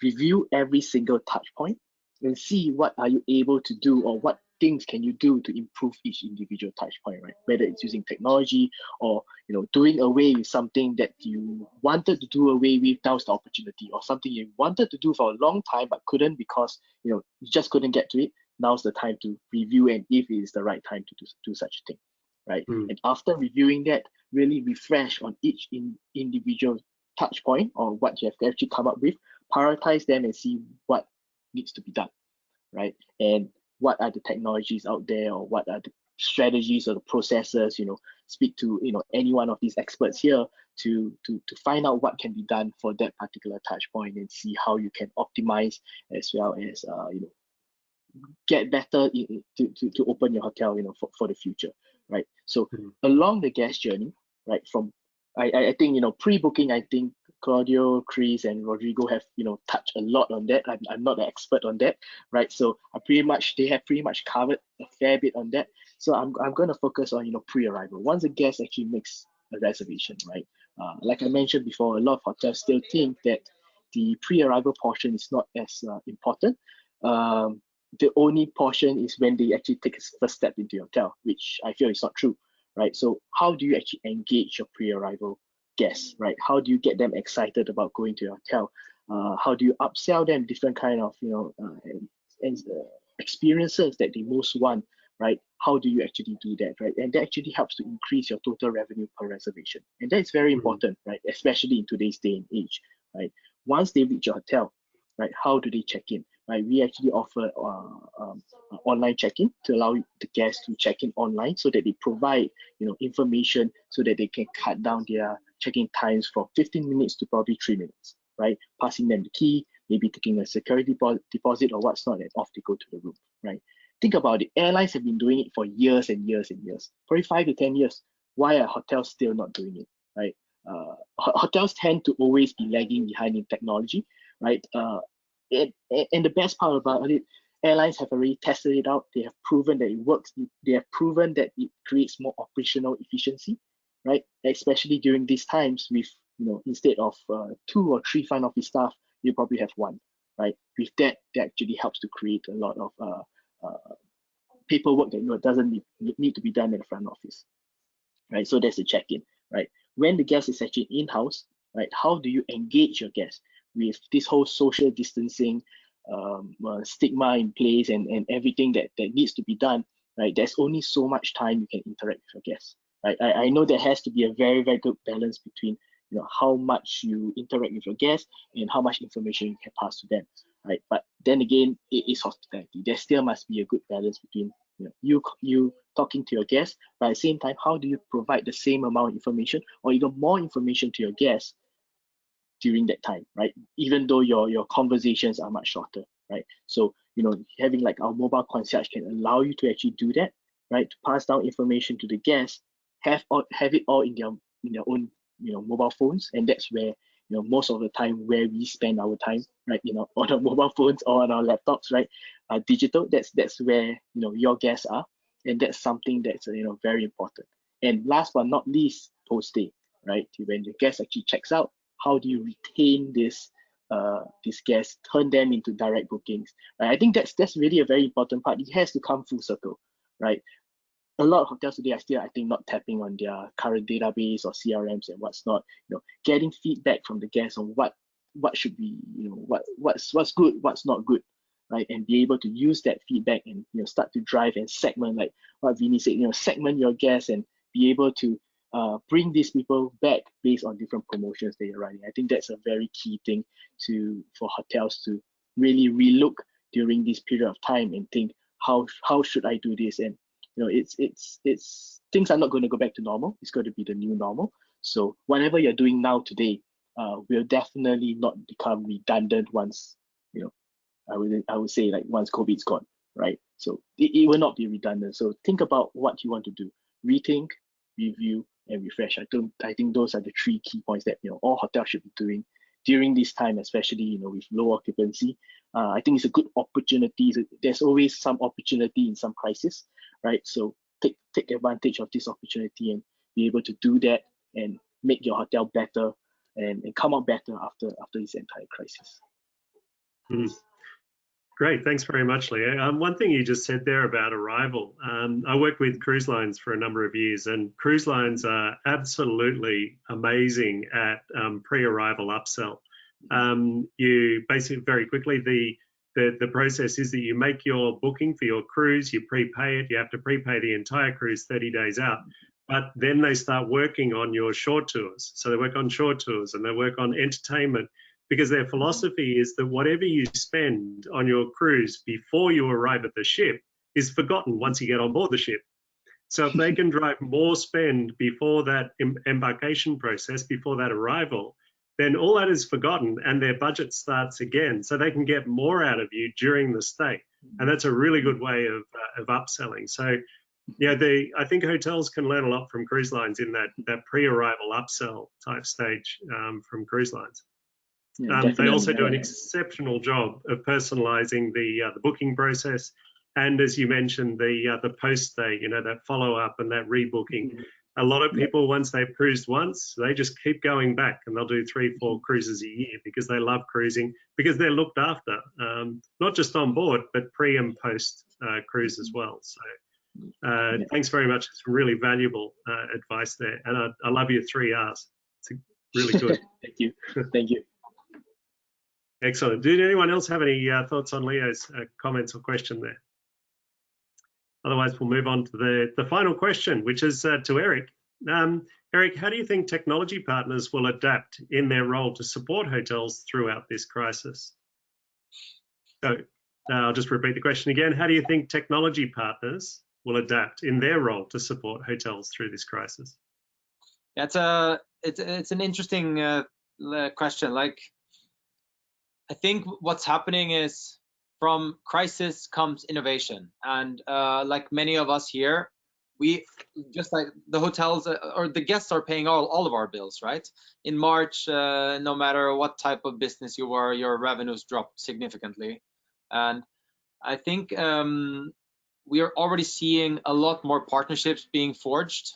Review every single touch point and see what are you able to do, or what things can you do to improve each individual touch point, right? Whether it's using technology or doing away with something that you wanted to do away with, now's the opportunity, or something you wanted to do for a long time but couldn't because you just couldn't get to it. Now's the time to review, and if it is the right time to do such a thing, right? And after reviewing that, really refresh on each individual touch point or what you have actually come up with, prioritize them and see what needs to be done, right? And what are the technologies out there, or what are the strategies or the processes? Speak to any one of these experts here to find out what can be done for that particular touch point, and see how you can optimize, as well as get better to open your hotel for the future, right? So along the guest journey, right, from I think pre-booking, I think Claudio, Chris, and Rodrigo have touched a lot on that. I'm not an expert on that, right? So they have pretty much covered a fair bit on that. So I'm going to focus on pre-arrival. Once a guest actually makes a reservation, right? Like I mentioned before, a lot of hotels still think that the pre-arrival portion is not as important. The only portion is when they actually take a first step into your hotel, which I feel is not true, right? So how do you actually engage your pre-arrival guests, right? How do you get them excited about going to your hotel? How do you upsell them different kind of experiences that they most want, right? How do you actually do that, right? And that actually helps to increase your total revenue per reservation, and that's very important, right? Especially in today's day and age, right? Once they reach your hotel, right, how do they check in? Right, we actually offer online check-in to allow the guests to check in online, so that they provide information so that they can cut down their check-in times from 15 minutes to probably 3 minutes, right? Passing them the key, maybe taking a security deposit or what's not, and off they go to the room, right? Think about it. Airlines have been doing it for years and years and years, probably 5 to 10 years. Why are hotels still not doing it, right? Hotels tend to always be lagging behind in technology, right? And the best part about it, airlines have already tested it out. They have proven that it works. They have proven that it creates more operational efficiency, right? Especially during these times, with instead of 2 or 3 front office staff, you probably have 1, right? With that actually helps to create a lot of paperwork that doesn't need to be done at the front office, right? So that's the check-in, right? When the guest is actually in-house, right? How do you engage your guest with this whole social distancing stigma in place, and everything that needs to be done, right? There's only so much time you can interact with your guests, right? I know there has to be a very, very good balance between how much you interact with your guests and how much information you can pass to them, right? But then again, it is hospitality. There still must be a good balance between you talking to your guests, but at the same time, how do you provide the same amount of information or even more information to your guests during that time, right? Even though your conversations are much shorter, right? So having like our mobile concierge can allow you to actually do that, right? To pass down information to the guests, have it all in their own mobile phones, and that's where most of the time where we spend our time, right? On our mobile phones or on our laptops, right? Digital. That's where your guests are, and that's something that's very important. And last but not least, post stay, right? When the guest actually checks out, how do you retain this guests, turn them into direct bookings, right? I think that's really a very important part. It has to come full circle, right? A lot of hotels today are still, I think, not tapping on their current database or CRMs and what's not. Getting feedback from the guests on what should be, what's good, what's not good, right? And be able to use that feedback and start to drive and segment, like what Vinny said, segment your guests and be able to bring these people back based on different promotions that you're running. I think that's a very key thing for hotels to really relook during this period of time and think, how should I do this? And it's things are not going to go back to normal. It's going to be the new normal. So whatever you're doing now today will definitely not become redundant once, I would say, like, once COVID's gone, right? So it will not be redundant. So think about what you want to do. Rethink, review, and refresh. I think those are the 3 key points that all hotels should be doing during this time, especially with low occupancy. I think it's a good opportunity. There's always some opportunity in some crisis, right? So take advantage of this opportunity and be able to do that and make your hotel better and come out better after this entire crisis. Great, thanks very much, Leo. One thing you just said there about arrival, I worked with cruise lines for a number of years, and cruise lines are absolutely amazing at pre-arrival upsell. You basically, very quickly, the process is that you make your booking for your cruise, you prepay it, you have to prepay the entire cruise 30 days out, but then they start working on your short tours. So they work on short tours and they work on entertainment, because their philosophy is that whatever you spend on your cruise before you arrive at the ship is forgotten once you get on board the ship. So if they can drive more spend before that embarkation process, before that arrival, then all that is forgotten and their budget starts again. So they can get more out of you during the stay. And that's a really good way of upselling. So yeah, I think hotels can learn a lot from cruise lines in that pre-arrival upsell type stage from cruise lines. Yeah, they also do an exceptional job of personalizing the booking process, and as you mentioned, the post stay, that follow up and that rebooking. A lot of people, once they've cruised once, they just keep going back, and they'll do 3-4 cruises a year because they love cruising, because they're looked after, not just on board, but pre and post cruise as well. So thanks very much. It's really valuable advice there, and I love your 3 R's. It's really good. Thank you. Thank you. Excellent. Did anyone else have any thoughts on Leo's comments or question there? Otherwise, we'll move on to the final question, which is to Eric. Eric, how do you think technology partners will adapt in their role to support hotels throughout this crisis? So I'll just repeat the question again. How do you think technology partners will adapt in their role to support hotels through this crisis? Yeah, it's an interesting question. Like, I think what's happening is, from crisis comes innovation, and like many of us here, we, just like the hotels or the guests, are paying all of our bills, right? In March, no matter what type of business you were, your revenues dropped significantly, and I think we are already seeing a lot more partnerships being forged.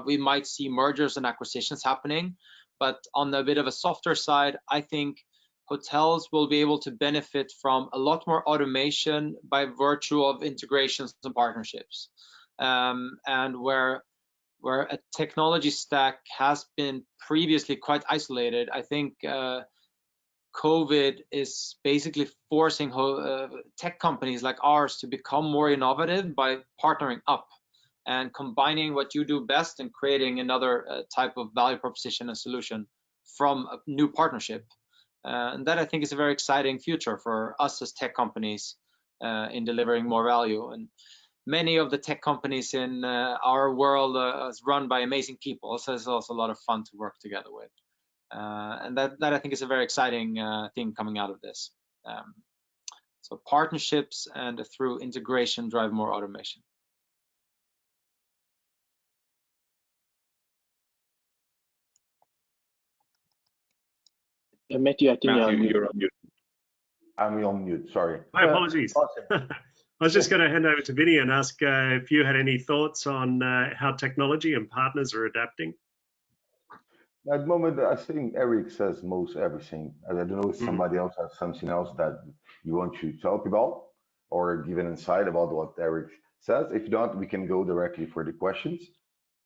We might see mergers and acquisitions happening, but on a bit of a softer side, I think hotels will be able to benefit from a lot more automation by virtue of integrations and partnerships. And where a technology stack has been previously quite isolated, I think COVID is basically forcing tech companies like ours to become more innovative by partnering up and combining what you do best and creating another type of value proposition and solution from a new partnership. And that, I think, is a very exciting future for us as tech companies in delivering more value. And many of the tech companies in our world is run by amazing people, so it's also a lot of fun to work together with. And that I think is a very exciting thing coming out of this. So partnerships and through integration drive more automation. Matthew, I think you're on mute. I'm on mute, sorry. My apologies. Awesome. I was just going to hand over to Vinny and ask if you had any thoughts on how technology and partners are adapting. At the moment, I think Eric says most everything. I don't know if somebody else has something else that you want to talk about or give an insight about what Eric says. If not, we can go directly for the questions.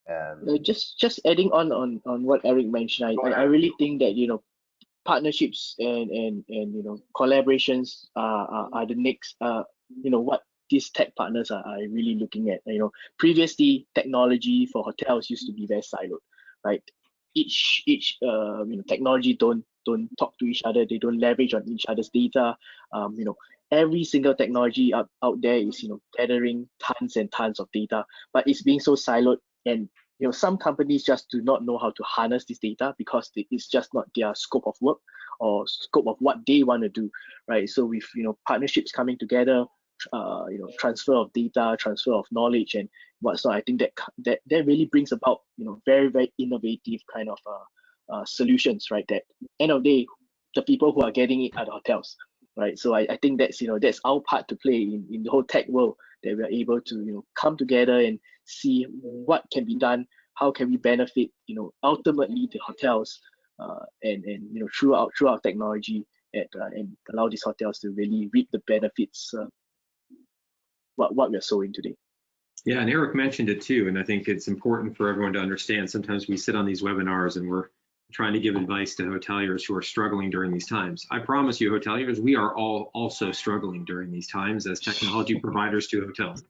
And just adding on what Eric mentioned, I really think that partnerships and collaborations are the next what these tech partners are really looking at. Previously technology for hotels used to be very siloed, right? Each technology don't talk to each other. They don't leverage on each other's data. Every single technology out there is gathering tons and tons of data, but it's being so siloed, and some companies just do not know how to harness this data because it's just not their scope of work or scope of what they want to do, right? So with partnerships coming together, transfer of data, transfer of knowledge, and whatnot, I think that really brings about very, very innovative kind of solutions, right? That end of the day, the people who are getting it are the hotels, right? So I think that's that's our part to play in the whole tech world, that we are able to come together and see what can be done, how can we benefit ultimately the hotels, and throughout technology, and allow these hotels to really reap the benefits what we're sowing today. Yeah, and Eric mentioned it too, and I think it's important for everyone to understand. Sometimes we sit on these webinars and we're trying to give advice to hoteliers who are struggling during these times. I promise you, hoteliers, we are all also struggling during these times as technology providers to hotels.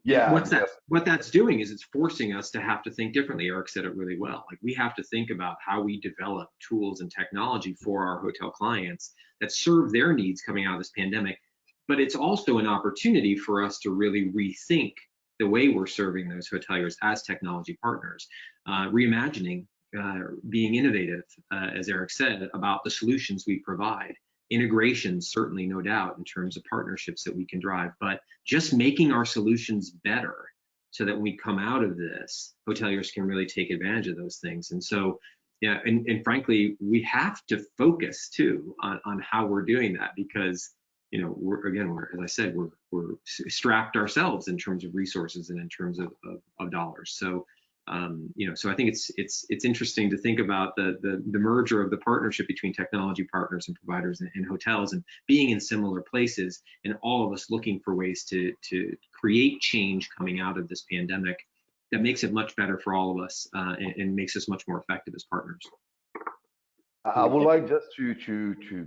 Yeah. What that's doing is it's forcing us to have to think differently. Eric said it really well. Like, we have to think about how we develop tools and technology for our hotel clients that serve their needs coming out of this pandemic. But it's also an opportunity for us to really rethink the way we're serving those hoteliers as technology partners, reimagining, being innovative, as Eric said, about the solutions we provide. Integrations, certainly, no doubt, in terms of partnerships that we can drive, but just making our solutions better so that when we come out of this, hoteliers can really take advantage of those things. And so, yeah, and frankly, we have to focus too on how we're doing that, because we're as I said, we're strapped ourselves in terms of resources and in terms of dollars. So so I think it's interesting to think about the merger of the partnership between technology partners and providers in hotels, and being in similar places, and all of us looking for ways to create change coming out of this pandemic that makes it much better for all of us, and makes us much more effective as partners. I would like just to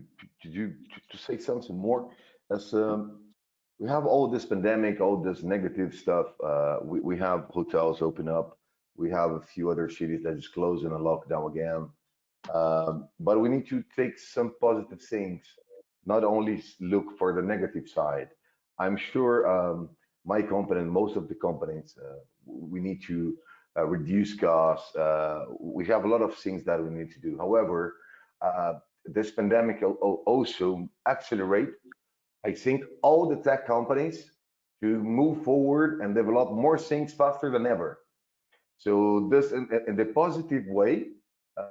say something more. As we have all this pandemic, all this negative stuff, we have hotels open up. We have a few other cities that is closing and lockdown again. But we need to take some positive things, not only look for the negative side. I'm sure my company and most of the companies, we need to reduce costs. We have a lot of things that we need to do. However, this pandemic will also accelerate, I think, all the tech companies to move forward and develop more things faster than ever. So this, in the positive way,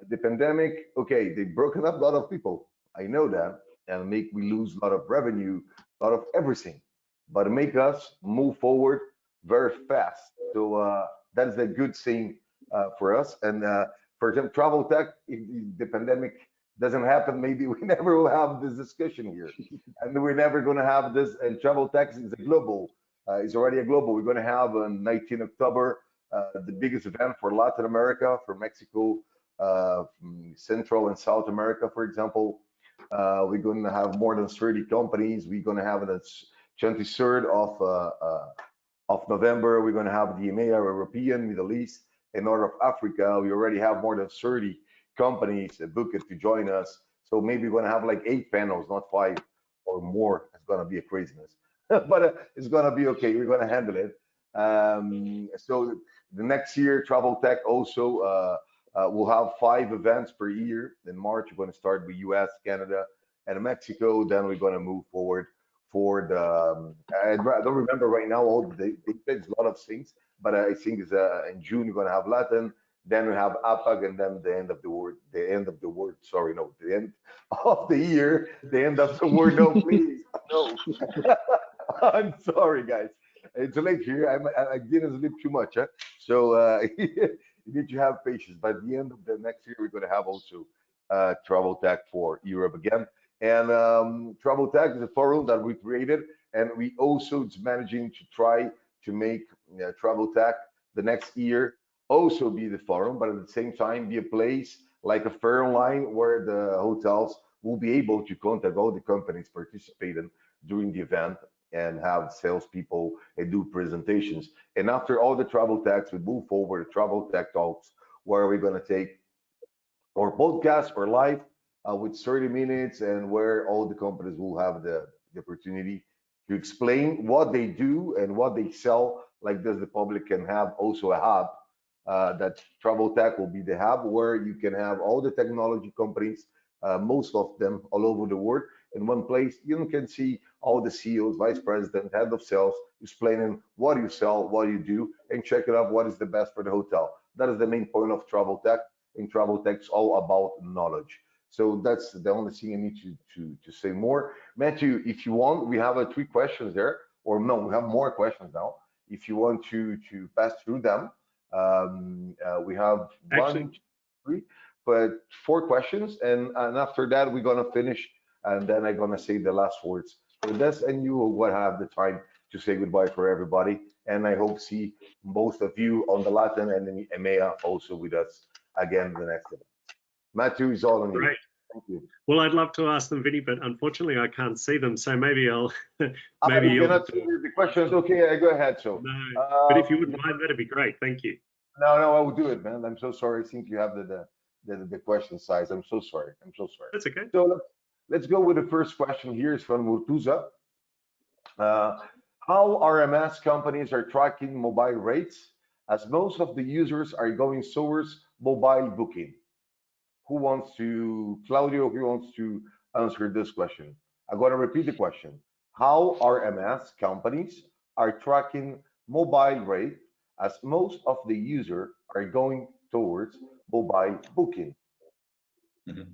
the pandemic, okay, they broken up a lot of people. I know that, and we lose a lot of revenue, a lot of everything, but make us move forward very fast. So that's a good thing for us. And for example, travel tech, if the pandemic doesn't happen, maybe we never will have this discussion here, and we're never going to have this. And travel tech is a global, it's already a global. We're going to have on 19 October. The biggest event for Latin America, for Mexico, from Central and South America, for example. We're going to have more than 30 companies. We're going to have it on 23rd of November. We're going to have the EMEA, European, Middle East, and North of Africa. We already have more than 30 companies booked to join us. So maybe we're going to have like 8 panels, not 5 or more. It's going to be a craziness, but it's going to be okay. We're going to handle it. So the next year, Travel Tech also will have 5 events per year. In March, we're going to start with US, Canada, and Mexico. Then we're going to move forward for the, I don't remember right now all the dates, a lot of things, but I think it's in June, we're going to have Latin, then we have APAC, and then the end of the word, the end of the word, sorry, no, the end of the year, the end of the word, no, please, no. I'm sorry, guys. It's late here. I didn't sleep too much, huh? So you need to have patience. By the end of the next year, we're going to have also Travel Tech for Europe again. And Travel Tech is a forum that we created, and we also is managing to try to make Travel Tech the next year also be the forum, but at the same time be a place like a fair online where the hotels will be able to contact all the companies participating during the event and have salespeople and do presentations. And after all the travel techs, we move forward to travel tech talks, where we're going to take our podcast or live with 30 minutes, and where all the companies will have the opportunity to explain what they do and what they sell. Like this, the public can have also a hub that travel tech will be the hub, where you can have all the technology companies, most of them all over the world, in one place. You can see all the CEOs, vice president, head of sales explaining what you sell, what you do, and check it out what is the best for the hotel. That is the main point of travel tech. And travel tech is all about knowledge. So that's the only thing I need to say more. Matthew, if you want, we have 3 questions there, or no, we have more questions now. If you want to pass through them, we have Actually, 1, 2, 3, but 4 questions, and after that we're gonna finish, and then I'm gonna say the last words for this, and you will have the time to say goodbye for everybody. And I hope see most of you on the Latin and the EMEA also with us again the next event. Matthew, is all on you. great. Thank you. Well, I'd love to ask them, Vinny, but unfortunately I can't see them. So maybe I'll, Maybe you you'll cannot see the questions. Okay, go ahead. So, no, but if you wouldn't mind, that'd be great. Thank you. no, I will do it, man. I'm so sorry. I think you have the question size. I'm so sorry. I'm so sorry. That's okay. So let's go with the first question. Here is from Murtuza. How RMS companies are tracking mobile rates, as most of the users are going towards mobile booking? Who wants to, Claudio, who wants to answer this question? I'm going to repeat the question. How RMS companies are tracking mobile rate, as most of the user are going towards mobile booking? Mhm.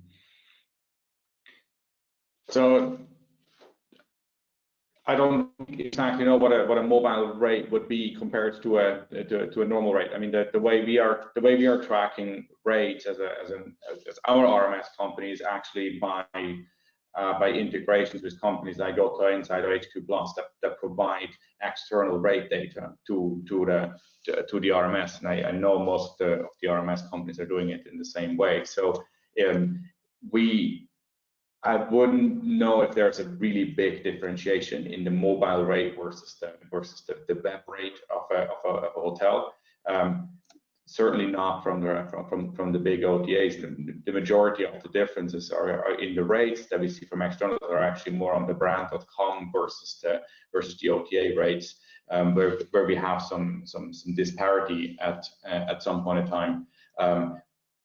So I don't exactly know what a mobile rate would be compared to a normal rate. I mean, the way we are tracking rates as our RMS companies, actually by integrations with companies like Go Inside or HQ Plus that provide external rate data to the RMS, and I know most of the RMS companies are doing it in the same way. So I wouldn't know if there's a really big differentiation in the mobile rate versus the web rate of a hotel. Certainly not from the big OTAs. The majority of the differences are in the rates that we see from external, that are actually more on the brand.com versus the OTA rates, where we have some disparity at some point in time.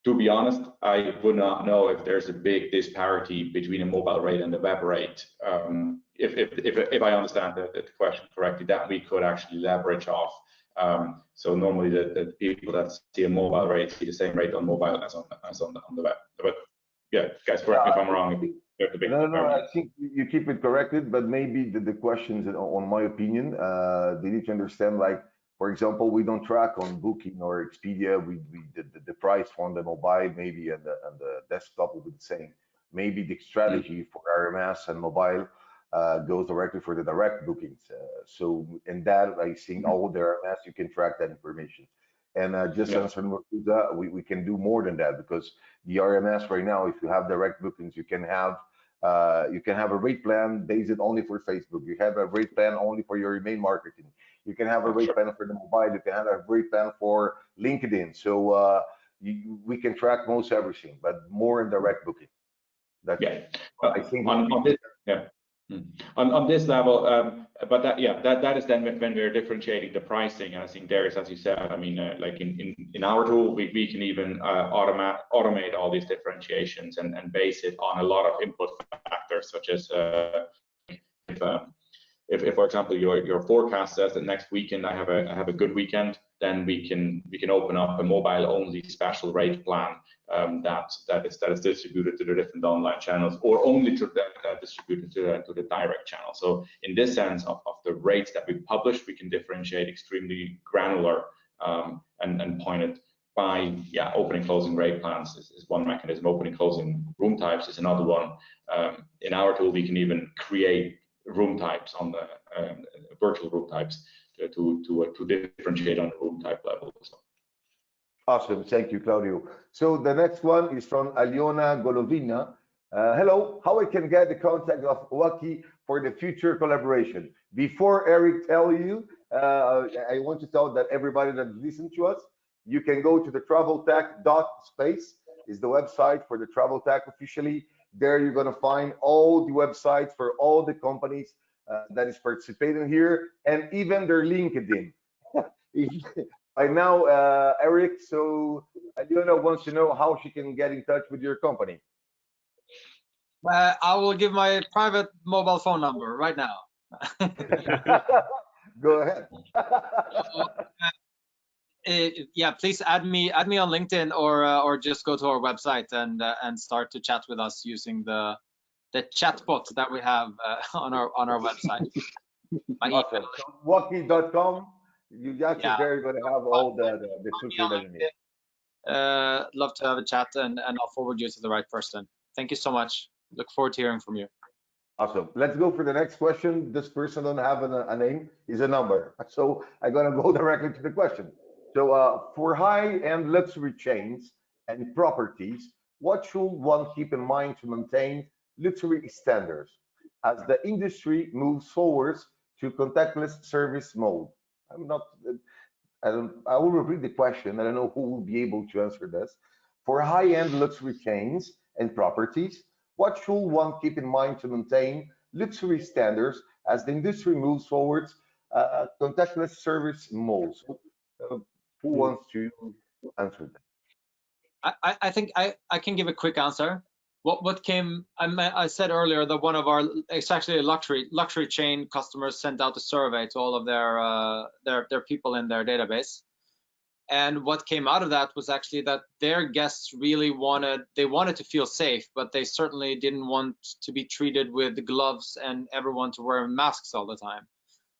To be honest, I would not know if there's a big disparity between a mobile rate and the web rate. If I understand the question correctly, that we could actually leverage off. So normally the people that see a mobile rate see the same rate on mobile as on the web. But yeah, guys, correct me if I'm wrong. No, I think you keep it corrected, but maybe the questions, on my opinion, they need to understand, like, for example, we don't track on Booking or Expedia. The price on the mobile, maybe, and the desktop will be the same. Maybe the strategy for RMS and mobile goes directly for the direct bookings. So in that, I think all the RMS, you can track that information. And just answering that, we can do more than that, because the RMS right now, if you have direct bookings, you can have a rate plan based only for Facebook. You have a rate plan only for your email marketing. You can have a rate plan for the mobile. You can have a rate plan for LinkedIn. So we can track most everything, but more in direct booking. That's I think on this, on this level, but that is then when we're differentiating the pricing. And I think there is, as you said, I mean, like in our tool, we can even automate all these differentiations and base it on a lot of input factors, such as if for example your forecast says that next weekend I have a good weekend, then we can open up a mobile only special rate plan that is distributed to the different online channels, or only distributed to the direct channel. So in this sense of the rates that we publish, we can differentiate extremely granular and point it by opening closing rate plans is one mechanism. Opening closing room types is another one. In our tool, we can even create room types on the virtual room types to differentiate on the room type level. So. Awesome, thank you, Claudio. So the next one is from Aliona Golovina. Hello, how I can get the contact of Waki for the future collaboration. Before Eric tell you, I want to tell that everybody that listens to us, you can go to the traveltech.space is the website for the Travel Tech officially. There you're going to find all the websites for all the companies that is participating here, and even their LinkedIn. By now, Eric, so Aliona wants to know how she can get in touch with your company. I will give my private mobile phone number right now. Go ahead. Yeah, please add me on LinkedIn, or just go to our website and start to chat with us using the chatbot that we have on our website. Awesome. Wacky.com. You actually there going to have all the feature that you need. Love to have a chat, and I'll forward you to the right person. Thank you so much. Look forward to hearing from you. Awesome. Let's go for the next question. This person don't have a name, is a number. So I'm gonna go directly to the question. So for high-end luxury chains and properties, what should one keep in mind to maintain luxury standards as the industry moves forwards to contactless service mode? I will repeat the question. I don't know who will be able to answer this. For high-end luxury chains and properties, what should one keep in mind to maintain luxury standards as the industry moves forwards contactless service mode? So, who wants to answer that? I think I can give a quick answer. What came, I said earlier that one of our, it's actually a luxury chain customers sent out a survey to all of their people in their database. And what came out of that was actually that their guests really wanted to feel safe, but they certainly didn't want to be treated with gloves and everyone to wear masks all the time.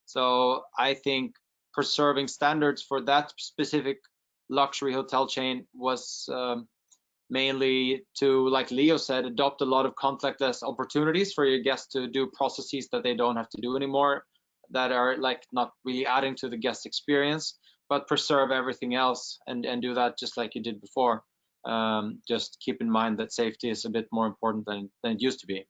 So I think preserving standards for that specific luxury hotel chain was mainly to, like Leo said, adopt a lot of contactless opportunities for your guests to do processes that they don't have to do anymore, that are like not really adding to the guest experience, but preserve everything else and do that just like you did before. Just keep in mind that safety is a bit more important than it used to be.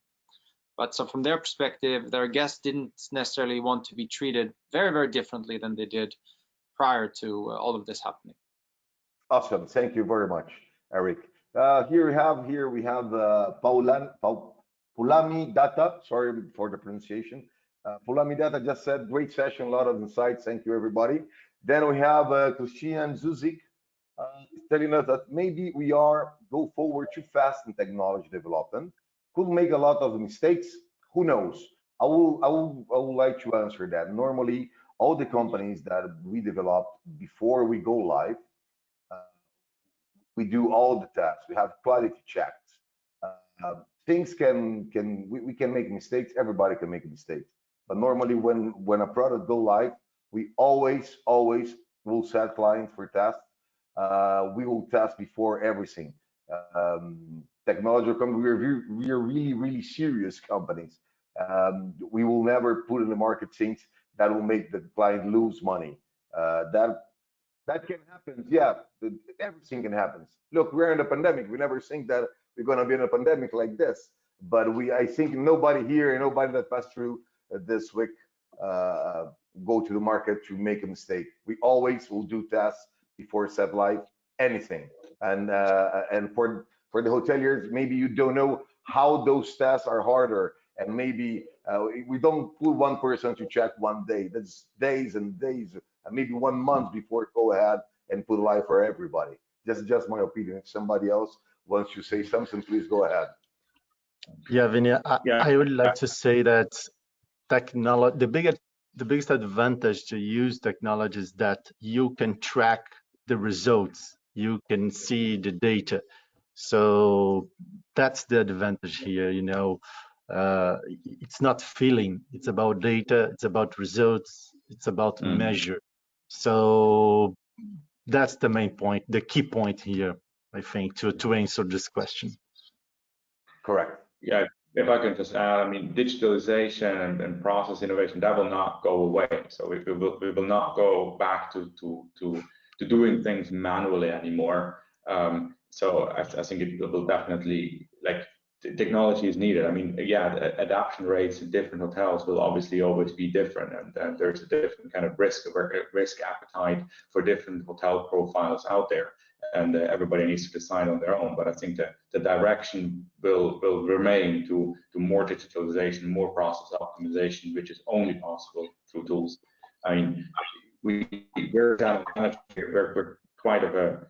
But so from their perspective, their guests didn't necessarily want to be treated very, very differently than they did prior to all of this happening. Awesome. Thank you very much, Eric. Here we have Pulami Data. Sorry for the pronunciation. Pulami Data just said, great session, a lot of insights. Thank you, everybody. Then we have Christian Zuzik telling us that maybe we go forward too fast in technology development. Could make a lot of mistakes. Who knows? I would like to answer that. Normally, all the companies that we develop before we go live, we do all the tests. We have quality checks. Things we can make mistakes. Everybody can make mistakes. But normally, when a product go live, we always will set clients for tests. We will test before everything. Technology company, we are really serious companies. We will never put in the market things that will make the client lose money. That can happen. Yeah, everything can happen. Look, we're in a pandemic. We never think that we're going to be in a pandemic like this. But I think nobody here, nobody that passed through this week go to the market to make a mistake. We always will do tests before set live anything. And for the hoteliers, maybe you don't know how those tests are harder, and maybe we don't put one person to check one day. That's days and days, and maybe 1 month before go ahead and put live for everybody. Just my opinion. If somebody else wants to say something, please go ahead. Yeah, Vinny, I would like to say that technology, the biggest advantage to use technology is that you can track the results, you can see the data. So that's the advantage here. It's not feeling, it's about data, it's about results, it's about measure. So that's the main point, the key point here, I think, to answer this question. Correct. Yeah, if I can just add, I mean, digitalization and process innovation, that will not go away. So we will not go back to doing things manually anymore. So I think it will definitely, like, technology is needed. I mean, yeah, the adoption rates in different hotels will obviously always be different, and there's a different kind of risk appetite for different hotel profiles out there, and everybody needs to decide on their own. But I think that the direction will remain to more digitalization, more process optimization, which is only possible through tools. I mean, we're quite of a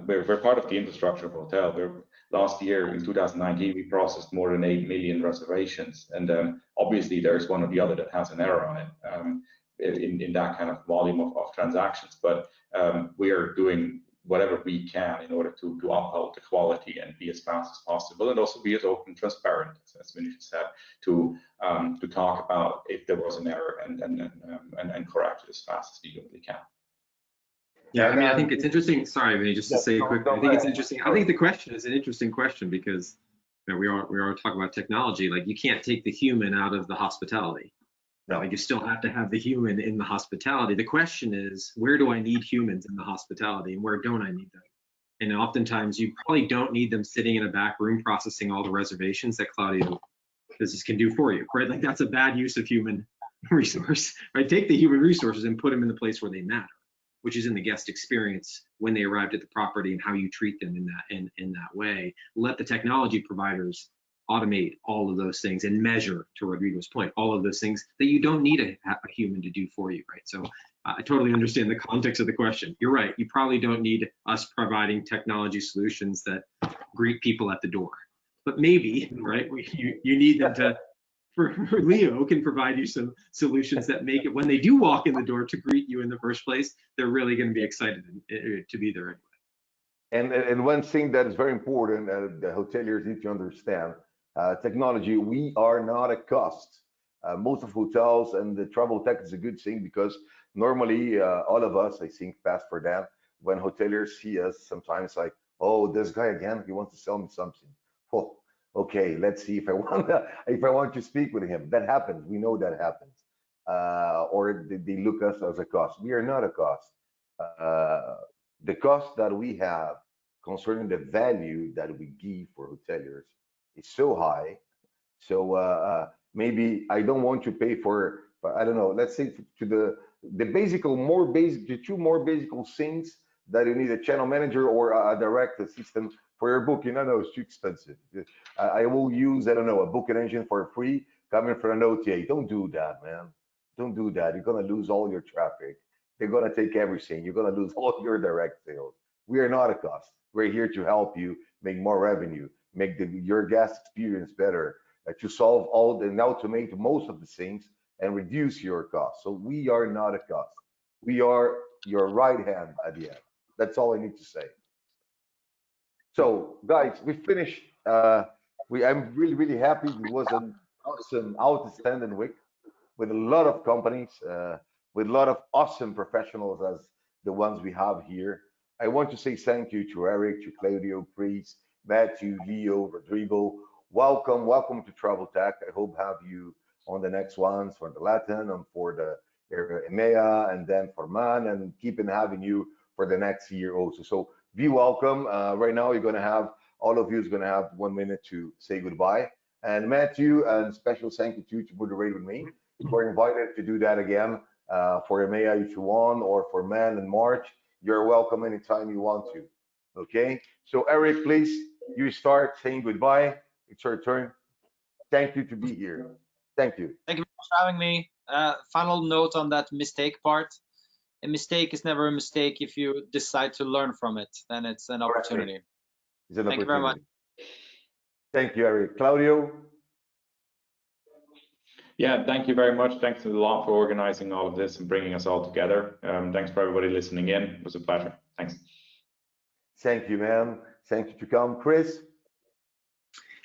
we're part of the infrastructure of a hotel. Last year in 2019, we processed more than 8 million reservations, and obviously there's one or the other that has an error on it in that kind of volume of transactions. But we are doing whatever we can in order to uphold the quality and be as fast as possible, and also be as open and transparent, as Vinicius said, to talk about if there was an error and correct it as fast as we humanly can. Yeah, I mean, I think it's interesting. Sorry, Vinny, just to say quickly, I think it's interesting. I think the question is an interesting question because we are talking about technology. Like, you can't take the human out of the hospitality. No. Like, you still have to have the human in the hospitality. The question is, where do I need humans in the hospitality, and where don't I need them? And oftentimes, you probably don't need them sitting in a back room processing all the reservations that Claudio Business can do for you, right? Like, that's a bad use of human resource, right? Take the human resources and put them in the place where they matter, which is in the guest experience when they arrived at the property and how you treat them in that way. Let the technology providers automate all of those things and measure, to Rodrigo's point, all of those things that you don't need a human to do for you, right? So I totally understand the context of the question. You're right, you probably don't need us providing technology solutions that greet people at the door, but maybe, right, you need them to, for Leo can provide you some solutions that make it, when they do walk in the door to greet you in the first place, they're really going to be excited to be there anyway. And one thing that is very important, the hoteliers need to understand, technology, we are not a cost. Most of hotels and the travel tech is a good thing because normally all of us, I think, pass for that. When hoteliers see us, sometimes like, oh, this guy again, he wants to sell me something. Oh, okay, let's see if I want to speak with him. That happens. We know that happens. Or they look us as a cost. We are not a cost. The cost that we have concerning the value that we give for hoteliers is so high. So maybe I don't want to pay for, I don't know, let's say to the two more basic things that you need a channel manager or a direct system for your booking. No, it's too expensive. I will use, I don't know, a booking engine for free coming from an OTA. Don't do that, man. Don't do that. You're going to lose all your traffic. They're going to take everything. You're going to lose all your direct sales. We are not a cost. We're here to help you make more revenue, make your guest experience better, to solve and automate most of the things and reduce your costs. So we are not a cost. We are your right hand at the end. That's all I need to say. So guys, we finished. I'm really happy. It was an awesome, outstanding week with a lot of companies, with a lot of awesome professionals as the ones we have here. I want to say thank you to Eric, to Claudio, Priest, Matthew, Leo, Rodrigo. Welcome to Travel Tech. I hope have you on the next ones for the Latin and for the EMEA, and then for MAN, and keeping having you for the next year also. So be welcome. Right now, all of you is going to have 1 minute to say goodbye. And Matthew, and special thank you to you to moderate with me. We're invited to do that again for EMEA if you want, or for MAN in March. You're welcome anytime you want to. Okay. So Eric, please, you start saying goodbye. It's your turn. Thank you to be here. Thank you. Thank you for having me. Final note on that mistake part. A mistake is never a mistake if you decide to learn from it. Then it's an opportunity. Thank you very much. Thank you, Eric. Claudio? Yeah, thank you very much. Thanks a lot for organizing all of this and bringing us all together. Thanks for everybody listening in. It was a pleasure. Thanks. Thank you, man. Thank you to come. Chris?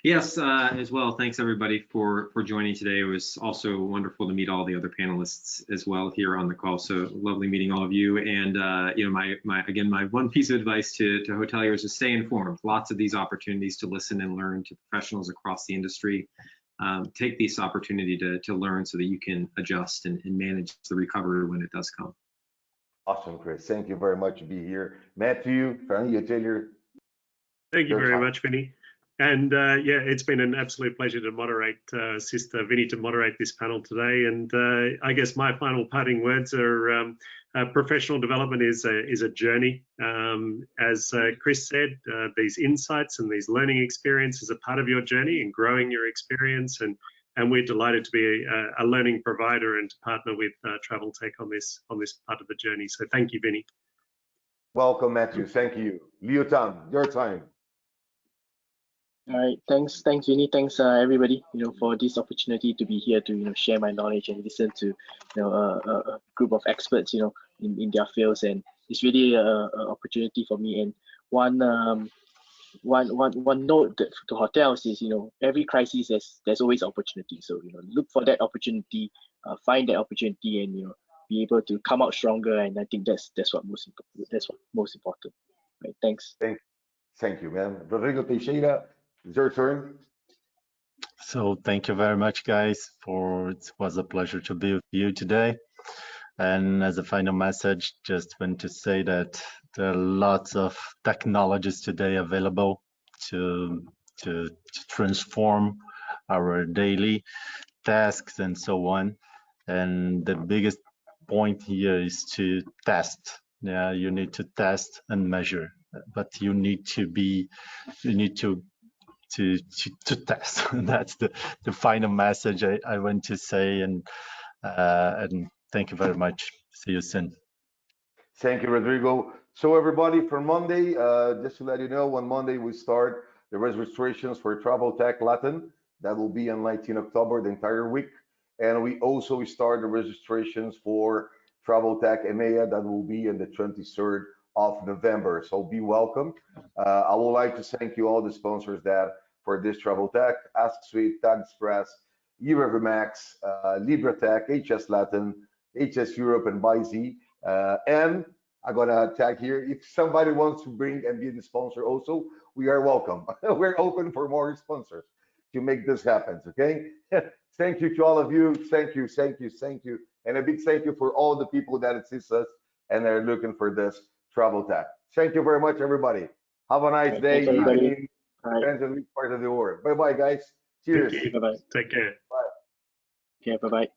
Yes, as well. Thanks everybody for joining today. It was also wonderful to meet all the other panelists as well here on the call. So lovely meeting all of you. And my one piece of advice to hoteliers is stay informed. Lots of these opportunities to listen and learn to professionals across the industry. Take this opportunity to learn so that you can adjust and manage the recovery when it does come. Awesome, Chris. Thank you very much to be here. Matthew, friendly hotelier. Thank you very much, Vinny. And yeah, it's been an absolute pleasure to moderate, assist Vinny to moderate this panel today. And I guess my final parting words are professional development is a journey. As Chris said, these insights and these learning experiences are part of your journey in growing your experience. And we're delighted to be a learning provider and to partner with Travel Tech on this part of the journey. So thank you, Vinny. Welcome, Matthew. Thank you. Leo Tan, your time. All right, thanks, Vinny. Thanks, everybody, for this opportunity to be here to, share my knowledge and listen to, a group of experts, in their fields, and it's really an opportunity for me. And one note to hotels is, every crisis there's always opportunity. So, look for that opportunity, find that opportunity, and be able to come out stronger. And I think that's what most important. Right? Thanks. Thank you, man. Rodrigo Teixeira, it's your turn. So thank you very much, guys. It was a pleasure to be with you today. And as a final message, just want to say that there are lots of technologies today available to transform our daily tasks and so on. And the biggest point here is to test. Yeah, you need to test and measure, but you need to test. That's the final message I want to say, and thank you very much. See you soon. Thank you, Rodrigo. So everybody, for Monday, just to let you know, on Monday we start the registrations for Travel Tech Latin. That will be on 19 October, the entire week. And we also start the registrations for Travel Tech EMEA. That will be on the 23rd of November. So be welcome. I would like to thank you all the sponsors that for this Travel Tech, Ask Suite, Tag Express, eRiverMax, LibraTech, HS Latin, HS Europe, and ByZ. And I'm gonna tag here, if somebody wants to bring and be the sponsor also, we are welcome. We're open for more sponsors to make this happen, okay? Thank you to all of you. Thank you. And a big thank you for all the people that assist us and are looking for this Travel Tech. Thank you very much, everybody. Have a nice day, evening, depends on which part of the world. Bye-bye, guys. Cheers. Thank you. Take care. Bye. Okay, bye-bye.